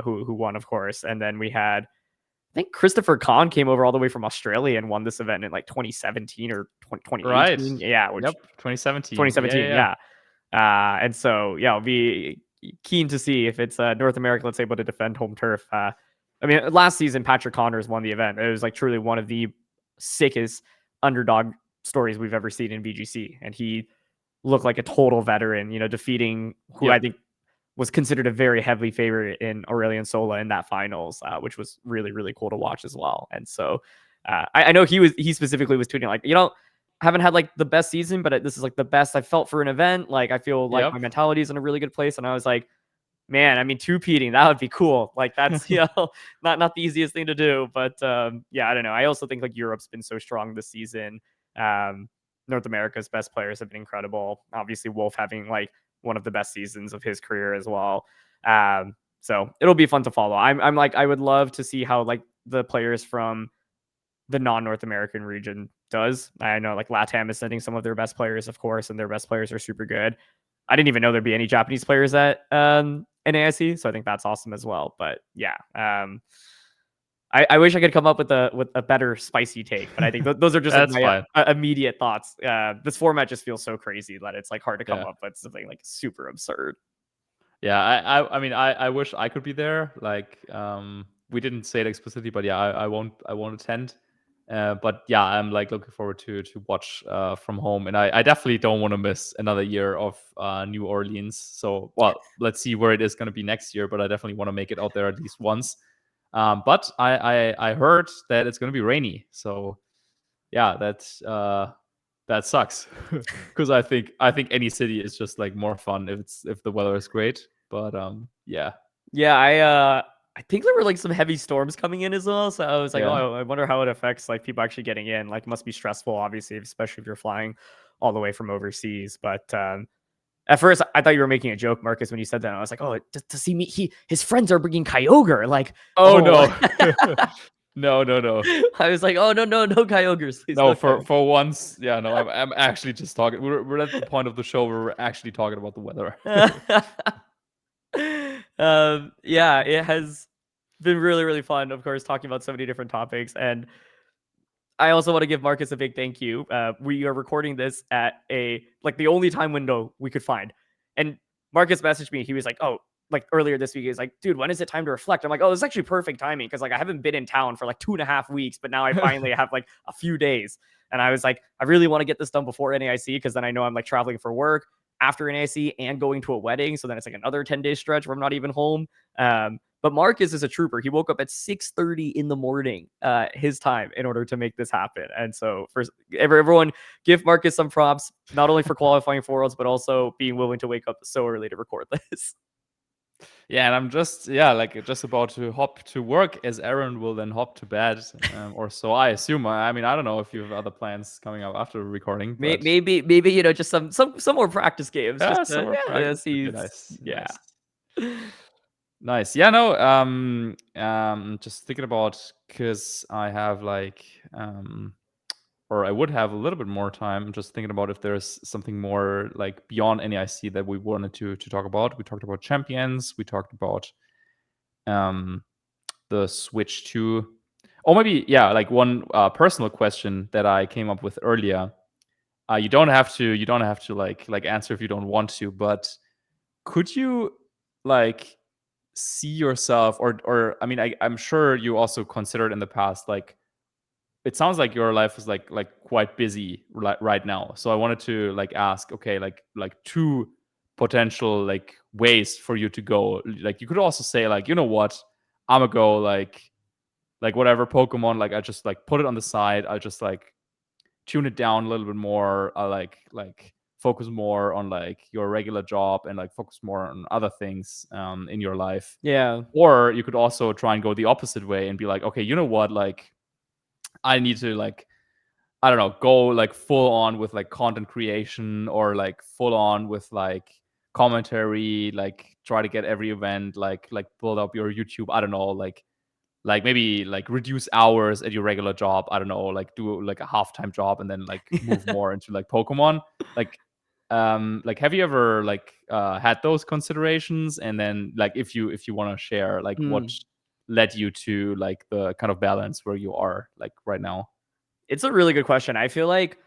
who won, of course. And then we had, I think Christopher Kahn came over all the way from Australia and won this event in like 2017 or 2018. Right. Yeah, which Yep. 2017. 2017. Yeah. And so, yeah, I'll be keen to see if it's North America, let's say, able to defend home turf. I mean, last season, Patrick Connors won the event. It was like truly one of the sickest underdog stories we've ever seen in VGC. And he looked like a total veteran, defeating who I think was considered a very heavily favorite in Aurelian Sola in that finals, which was really, really cool to watch as well. And so I know he specifically was tweeting like, I haven't had like the best season, but this is like the best I felt for an event. Like I feel like my mentality is in a really good place. And I was like, man, I mean, two-peating, that would be cool. Like that's, not the easiest thing to do, but yeah, I don't know. I also think like Europe's been so strong this season. North America's best players have been incredible. Obviously Wolf having like one of the best seasons of his career as well. So it'll be fun to follow. I'm like, I would love to see how like the players from the non-North American region does. I know like LATAM is sending some of their best players, of course, and their best players are super good. I didn't even know there'd be any Japanese players at NAIC, so I think that's awesome as well. But yeah, I wish I could come up with a better spicy take, but I think those are just like my immediate thoughts. This format just feels so crazy that it's like hard to come up with something like super absurd. Yeah, I mean, I wish I could be there. Like, we didn't say it explicitly, but yeah, I won't attend. But yeah, I'm like looking forward to watch from home, and I definitely don't want to miss another year of New Orleans. So, well, let's see where it is going to be next year, but I definitely want to make it out there at least once. But I heard that it's going to be rainy, so yeah, that sucks because I think any city is just like more fun if the weather is great. But yeah. I think there were like some heavy storms coming in as well. So I was like, oh, I wonder how it affects like people actually getting in. Like, it must be stressful, obviously, especially if you're flying all the way from overseas. But at first, I thought you were making a joke, Marcus, when you said that. I was like, oh, does he meet his friends are bringing Kyogre? Like, oh no. No. I was like, oh no Kyogres. Please, no, for once, yeah, no, I'm actually just talking. We're at the point of the show where we're actually talking about the weather. Yeah, it has been really, really fun, of course, talking about so many different topics. And I also want to give Marcus a big thank you. We are recording this at the only time window we could find. And Marcus messaged me. He was like, oh, like earlier this week, he's like, dude, when is it time to reflect? I'm like, oh, this is actually perfect timing because like I haven't been in town for like 2.5 weeks, but now I finally have like a few days. And I was like, I really want to get this done before NAIC because then I know I'm like traveling for work after NAIC and going to a wedding. So then it's like another 10-day stretch where I'm not even home. But Markus is a trooper. He woke up at 6:30 in the morning, his time, in order to make this happen. And so for everyone, give Markus some props, not only for qualifying for Worlds, but also being willing to wake up so early to record this. Yeah, and I'm just just about to hop to work as Aaron will then hop to bed, or so I assume. I mean, I don't know if you have other plans coming up after recording, but Maybe just some more practice games. yeah, Just to, summer practice would be see. nice. Yeah. Nice. Yeah, no, just thinking about because I have or I would have a little bit more time. Just thinking about if there's something more like beyond NAIC that we wanted to talk about. We talked about champions. We talked about the Switch 2. Or maybe, yeah, like one personal question that I came up with earlier. You don't have to like answer if you don't want to, but could you like see yourself or I mean I'm sure you also considered in the past, like it sounds like your life is like quite busy right now. So I wanted to like ask, okay, like two potential like ways for you to go. Like you could also say like, you know what, I'm gonna go like whatever Pokemon, like I just like put it on the side. I just like tune it down a little bit more. I like focus more on like your regular job and like focus more on other things in your life. Yeah. Or you could also try and go the opposite way and be like, okay, you know what, like I need to like, I don't know, go like full on with like content creation or like full on with like commentary, like try to get every event, like build up your YouTube. I don't know, like maybe like reduce hours at your regular job. I don't know, like do like a half-time job and then like move more into like Pokemon. Like have you ever like had those considerations? And then like if you want to share like what led you to like the kind of balance where you are like right now? It's a really good question. I feel like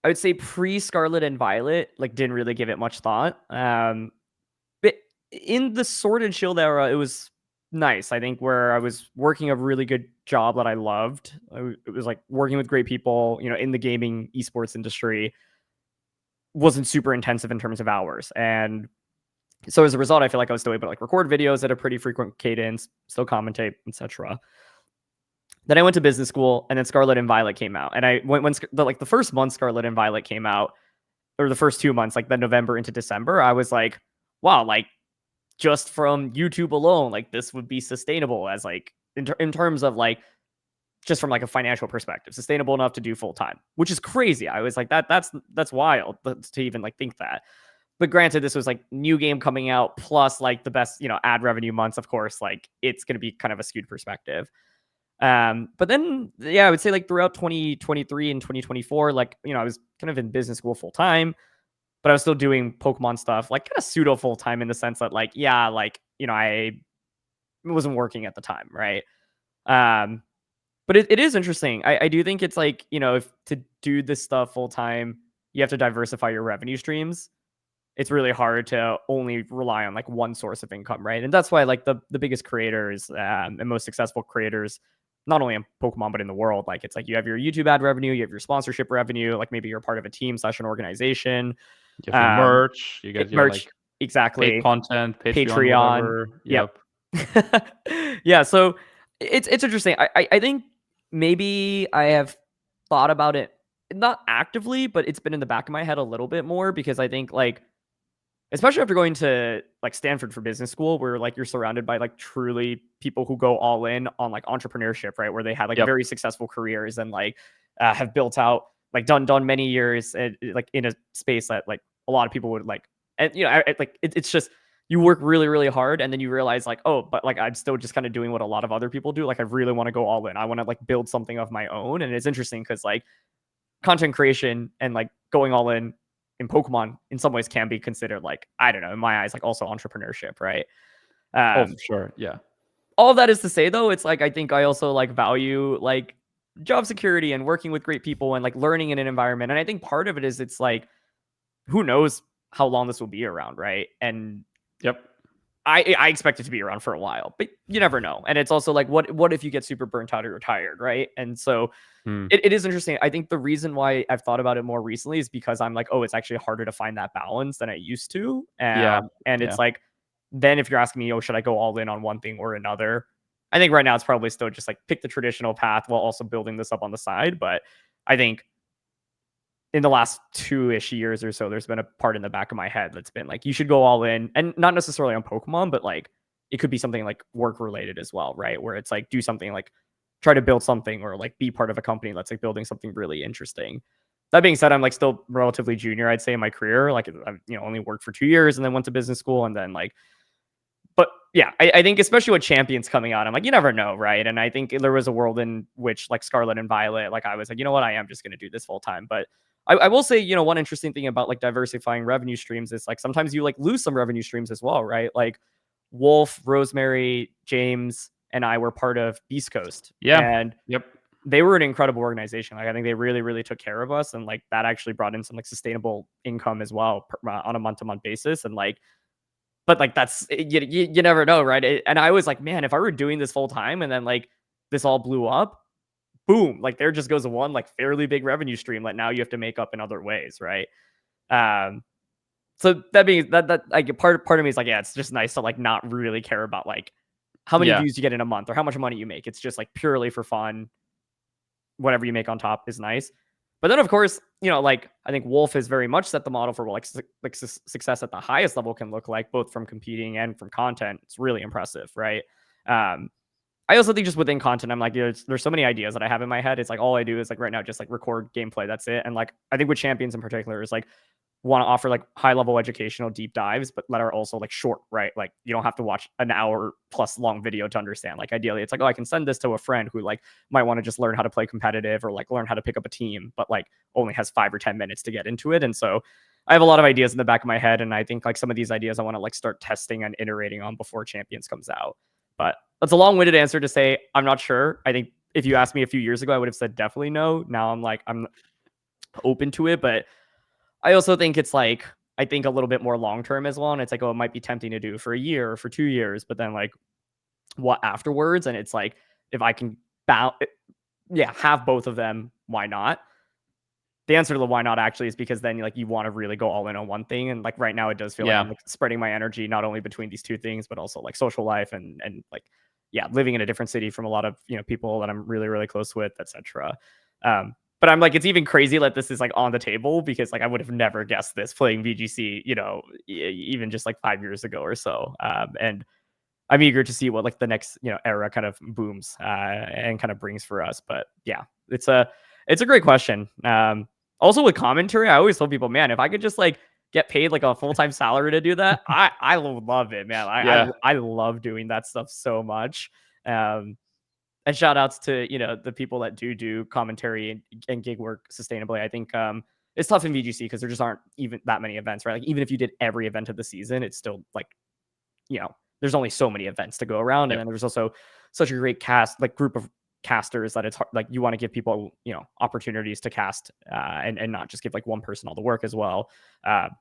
I would say pre Scarlet and Violet, like didn't really give it much thought. But in the Sword and Shield era, it was nice. I think where I was working a really good job that I loved. It was like working with great people, in the gaming esports industry. Wasn't super intensive in terms of hours, and so as a result, I feel like I was still able to like record videos at a pretty frequent cadence, still commentate, etc. Then I went to business school, and then Scarlet and Violet came out, and I went when the first month Scarlet and Violet came out, or the first 2 months, like the November into December, I was like, wow, like just from YouTube alone, like this would be sustainable as like in terms of like just from like a financial perspective, sustainable enough to do full time, which is crazy. I was like, that's wild to even like think that. But granted, this was like new game coming out plus like the best, ad revenue months. Of course, like it's going to be kind of a skewed perspective. But then, yeah, I would say like throughout 2023 and 2024, like, I was kind of in business school full time, but I was still doing Pokemon stuff, like kind of pseudo full time in the sense that like, yeah, like, I wasn't working at the time. Right. But it is interesting. I do think it's like, if to do this stuff full time, you have to diversify your revenue streams. It's really hard to only rely on like one source of income, right? And that's why like the biggest creators and most successful creators, not only in Pokemon but in the world, like it's like you have your YouTube ad revenue, you have your sponsorship revenue, like maybe you're part of a team / an organization, You have your merch, you get your merch, like paid exactly, content, Patreon, Patreon, whatever. yep. Yep. Yeah, so it's interesting. I think maybe I have thought about it not actively, but it's been in the back of my head a little bit more because I think like especially after going to like Stanford for business school, where like you're surrounded by like truly people who go all in on like entrepreneurship, right? Where they had like Yep. very successful careers and like have built out like done many years like in a space that like a lot of people would like. And it's just you work really really hard and then you realize like, oh, but like I'm still just kind of doing what a lot of other people do. Like I really want to go all in. I want to like build something of my own. And it's interesting because like content creation and like going all in Pokemon in some ways can be considered like, I don't know, in my eyes, like also entrepreneurship, right? Oh, for sure. Yeah. All that is to say though, it's like I think I also like value like job security and working with great people and like learning in an environment. And I think part of it is it's like, who knows how long this will be around, right? And yep. I expect it to be around for a while, but you never know. And it's also like, what if you get super burnt out or retired, right? And so it is interesting. I think the reason why I've thought about it more recently is because I'm like, oh, it's actually harder to find that balance than I used to. Yeah. And Yeah. it's like, then if you're asking me, oh, should I go all in on one thing or another? I think right now it's probably still just like pick the traditional path while also building this up on the side. But I think in the last 2-ish years or so, there's been a part in the back of my head that's been like, you should go all in, and not necessarily on Pokemon, but like it could be something like work related as well, right? Where it's like do something like try to build something or like be part of a company that's like building something really interesting. That being said, I'm like still relatively junior, I'd say, in my career. Like I've only worked for 2 years and then went to business school and then like, but yeah, I think especially with Champions coming out, I'm like, you never know, right? And I think there was a world in which like Scarlet and Violet, like I was like, you know what, I am just going to do this full time. But I will say, one interesting thing about like diversifying revenue streams is like sometimes you like lose some revenue streams as well, right? Like Wolf, Rosemary, James, and I were part of Beast Coast, Yeah. and Yep. they were an incredible organization. Like I think they really, really took care of us, and like that actually brought in some like sustainable income as well on a month-to-month basis, and like. But like that's you never know, right? And I was like, man, if I were doing this full time and then like this all blew up, boom, like there just goes one like fairly big revenue stream that now you have to make up in other ways, right? Um, so that being that like part of me is like, yeah, it's just nice to like not really care about like how many Yeah. views you get in a month or how much money you make. It's just like purely for fun. Whatever you make on top is nice. But then, of course, like I think Wolf has very much set the model for what success at the highest level can look like, both from competing and from content. It's really impressive, right? Um, I also think just within content, I'm like, there's so many ideas that I have in my head. It's like all I do is like right now just like record gameplay. That's it. And like I think with Champions in particular is like want to offer like high level educational deep dives, but that are also like short, right? Like you don't have to watch an hour plus long video to understand. Like ideally, it's like, oh, I can send this to a friend who like might want to just learn how to play competitive or like learn how to pick up a team, but like only has 5 or 10 minutes to get into it. And so I have a lot of ideas in the back of my head, and I think like some of these ideas I want to like start testing and iterating on before Champions comes out. But that's a long-winded answer to say I'm not sure. I think if you asked me a few years ago, I would have said definitely no. Now I'm like I'm open to it, but I also think it's like I think a little bit more long term as well. And it's like, oh, it might be tempting to do for a year or for 2 years, but then like what afterwards? And it's like if I can have both of them, why not? The answer to the why not actually is because then like you want to really go all in on one thing. And like right now it does feel like Yeah. I'm like spreading my energy not only between these two things, but also like social life and like living in a different city from a lot of people that I'm really, really close with, etc. But I'm like, it's even crazy that this is like on the table because like I would have never guessed this playing VGC, even just like 5 years ago or so. And I'm eager to see what like the next era kind of booms and kind of brings for us. But yeah, it's a great question. Also with commentary, I always tell people, man, if I could just like get paid like a full-time salary to do that, I would love it, man. Yeah. I love doing that stuff so much. And shout outs to the people that do commentary and gig work sustainably. I think it's tough in VGC because there just aren't even that many events, right? Like even if you did every event of the season, it's still like there's only so many events to go around, and Yep. then there's also such a great group of casters that it's hard, like you want to give people opportunities to cast and not just give like one person all the work as well. But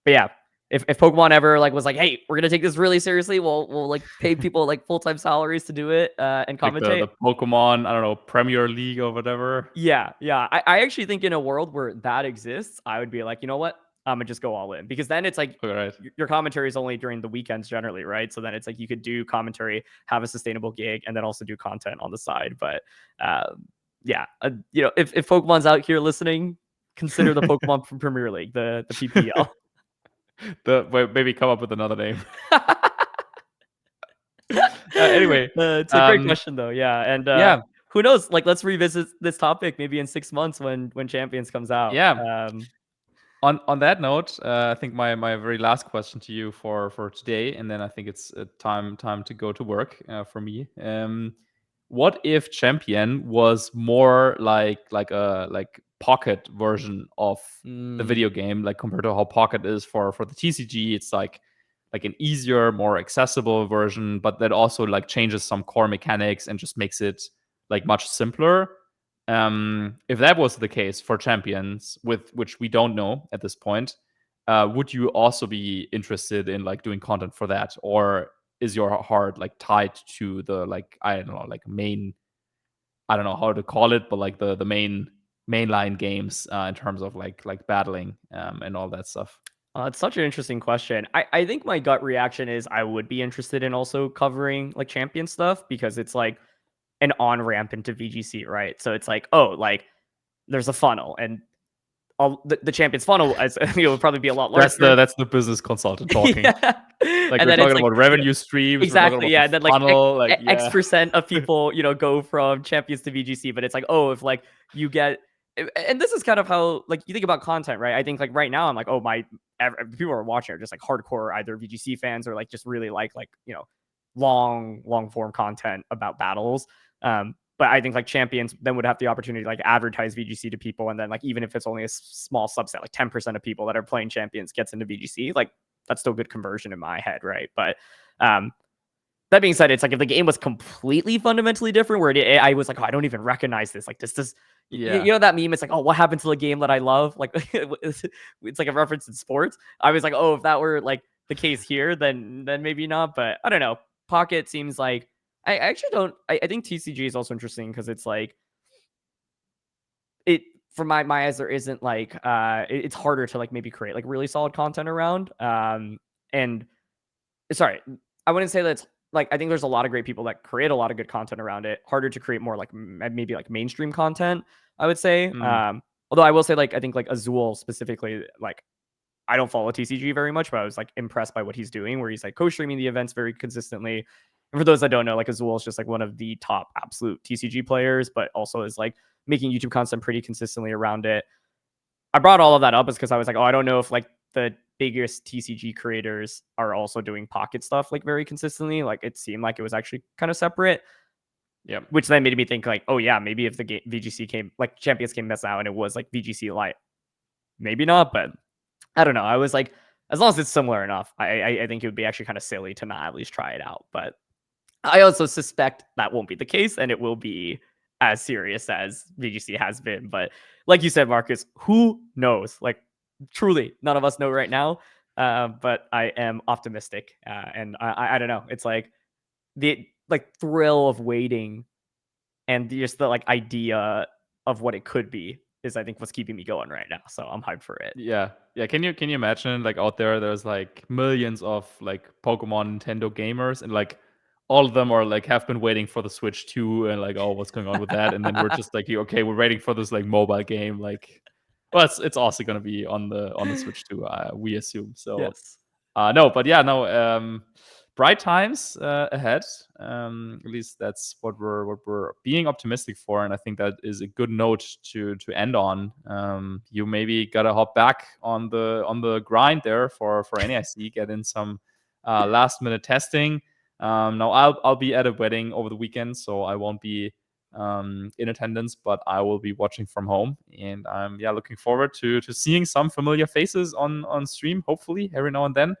yeah, if Pokemon ever like was like, hey, we're gonna take this really seriously, we'll like pay people like full-time salaries to do it and Like commentate. the Pokemon, I don't know, Premier League or whatever. Yeah. I actually think in a world where that exists, I would be like, you know what? I'm gonna just go all in, because then it's like All right. your commentary is only during the weekends generally, right? So then it's like you could do commentary, have a sustainable gig, and then also do content on the side. But if Pokemon's out here listening, consider the Pokemon Premier League, the PPL. Maybe come up with another name. Anyway, It's a great question though. Yeah, and yeah, who knows? Like, let's revisit this topic maybe in 6 months when Champions comes out. yeah. On that note, I think my very last question to you for today, and then I think it's time to go to work for me. What if Champion was more like a Pocket version of the video game, like compared to how Pocket is for the TCG? It's like an easier, more accessible version, but that also like changes some core mechanics and just makes it like much simpler. If that was the case for Champions, with which we don't know at this point, would you also be interested in like doing content for that, or is your heart like tied to the like, I don't know, like main, I don't know how to call it, but like the mainline games in terms of like battling and all that stuff? It's such an interesting question. I think my gut reaction is I would be interested in also covering like champion stuff because it's like an on ramp into VGC, right? So it's like, oh, like there's a funnel, and the champions funnel, as would probably be a lot larger. That's the business consultant talking. Yeah. Like And we're then it's talking like, about revenue streams, we're talking exactly, about yeah. the And then like funnel, like X yeah. percent of people, go from champions to VGC, but it's like, oh, if like you get, and this is kind of how like you think about content, right? I think like right now I'm like, oh, people are watching are just like hardcore either VGC fans or like just really like long form content about battles. But I think like champions then would have the opportunity to like advertise VGC to people, and then like even if it's only a small subset, like 10% of people that are playing champions gets into VGC, like that's still good conversion in my head, right? But that being said, it's like if the game was completely fundamentally different, where I was like, oh, I don't even recognize this. Like this, Yeah. that meme. It's like, oh, what happened to the game that I love? Like it's like a reference in sports. I was like, oh, if that were like the case here, then maybe not. But I don't know. Pocket seems like I actually don't. I think TCG is also interesting because it's like it from my eyes there isn't like it's harder to like maybe create like really solid content around. And sorry, I wouldn't say that it's like I think there's a lot of great people that create a lot of good content around it. Harder to create more like maybe like mainstream content, I would say. Mm. Although I will say like I think like Azul specifically, like I don't follow TCG very much, but I was like impressed by what he's doing, where he's like co-streaming the events very consistently. And for those that don't know, like Azul is just like one of the top absolute TCG players, but also is like making YouTube content pretty consistently around it. I brought all of that up is because I was like, oh, I don't know if like the biggest TCG creators are also doing Pocket stuff like very consistently. Like it seemed like it was actually kind of separate. Yeah. Which then made me think like, oh yeah, maybe if the VGC came like Champions came mess out and it was like VGC Lite, maybe not, but I don't know. I was like, as long as it's similar enough, I think it would be actually kind of silly to not at least try it out. But I also suspect that won't be the case, and it will be as serious as VGC has been. But like you said, Marcus, who knows? Like truly, none of us know right now. But I am optimistic, and I don't know. It's like the like thrill of waiting and just the like idea of what it could be is I think what's keeping me going right now. So I'm hyped for it. Yeah. Yeah. Can you imagine like out there's like millions of like Pokemon Nintendo gamers, and like all of them are like have been waiting for the Switch 2 and like, oh, what's going on with that? And then we're just like, okay, we're waiting for this like mobile game. Like, well, it's also gonna be on the Switch 2, we assume. So Yes. no, but yeah, no, bright times ahead. At least that's what we're being optimistic for, and I think that is a good note to end on. You maybe gotta hop back on the grind there for NAIC, get in some last minute testing. Now I'll be at a wedding over the weekend, so I won't be in attendance, but I will be watching from home, and I'm looking forward to seeing some familiar faces on stream, hopefully every now and then.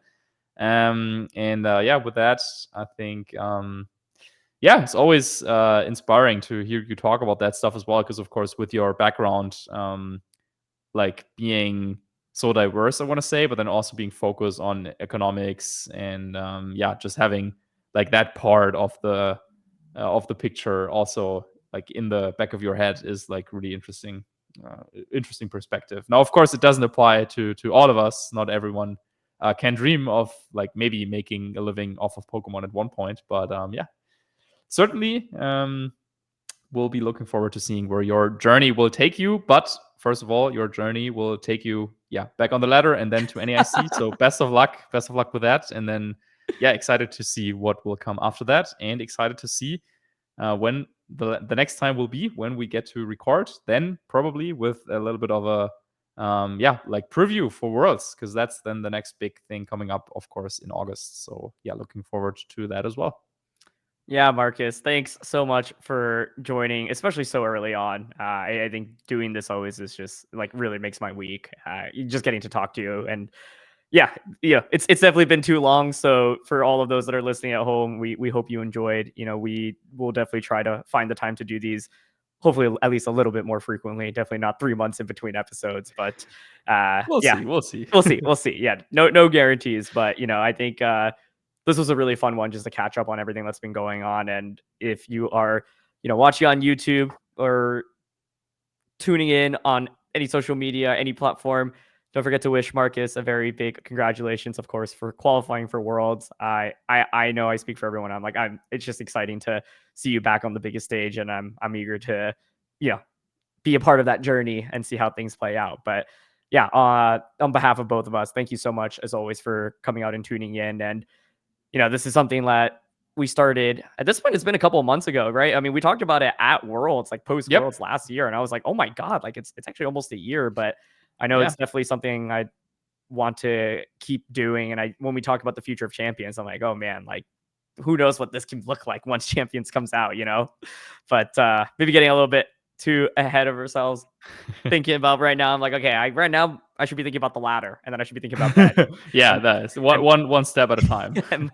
With that, I think it's always inspiring to hear you talk about that stuff as well, because of course with your background, like being so diverse, I want to say, but then also being focused on economics and just having like that part of the picture also like in the back of your head is like really interesting perspective. Now, of course, it doesn't apply to all of us. Not everyone can dream of like maybe making a living off of Pokemon at one point, but certainly we'll be looking forward to seeing where your journey will take you. But first of all, your journey will take you back on the ladder and then to NAIC. So best of luck with that, and then excited to see what will come after that, and excited to see when the next time will be when we get to record, then probably with a little bit of a like preview for Worlds, because that's then the next big thing coming up, of course, in August. So looking forward to that as well. Yeah, Marcus, thanks so much for joining, especially so early on. I think doing this always is just like really makes my week. Just getting to talk to you, and it's definitely been too long. So for all of those that are listening at home, we hope you enjoyed. We will definitely try to find the time to do these hopefully at least a little bit more frequently. Definitely not 3 months in between episodes, but We'll yeah, see. We'll see. we'll see. Yeah, no guarantees, but I think this was a really fun one just to catch up on everything that's been going on. And if you are watching on YouTube or tuning in on any social media, any platform, don't forget to wish Markus a very big congratulations, of course, for qualifying for Worlds. I know I speak for everyone. It's just exciting to see you back on the biggest stage, and I'm eager to be a part of that journey and see how things play out. But yeah, on behalf of both of us, thank you so much as always for coming out and tuning in. And this is something that we started at this point. It's been a couple of months ago, right? I mean, we talked about it at Worlds, like post Yep. Worlds last year, and I was like, oh my god, like it's actually almost a year. But I know Yeah. it's definitely something I want to keep doing. And when we talk about the future of Champions, I'm like, oh man, like who knows what this can look like once Champions comes out, But maybe getting a little bit too ahead of ourselves. Thinking about right now, I'm like, okay, right now I should be thinking about the ladder, and then I should be thinking about bed. Yeah, that's one step at a time. and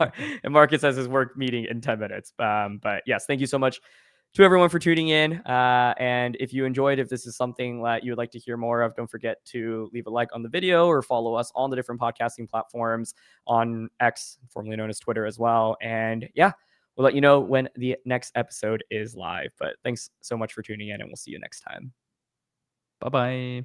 Markus has his work meeting in 10 minutes. But yes, thank you so much to everyone for tuning in. And if you enjoyed, if this is something that you would like to hear more of, don't forget to leave a like on the video or follow us on the different podcasting platforms on X, formerly known as Twitter as well. And yeah, we'll let you know when the next episode is live. But thanks so much for tuning in, and we'll see you next time. Bye-bye.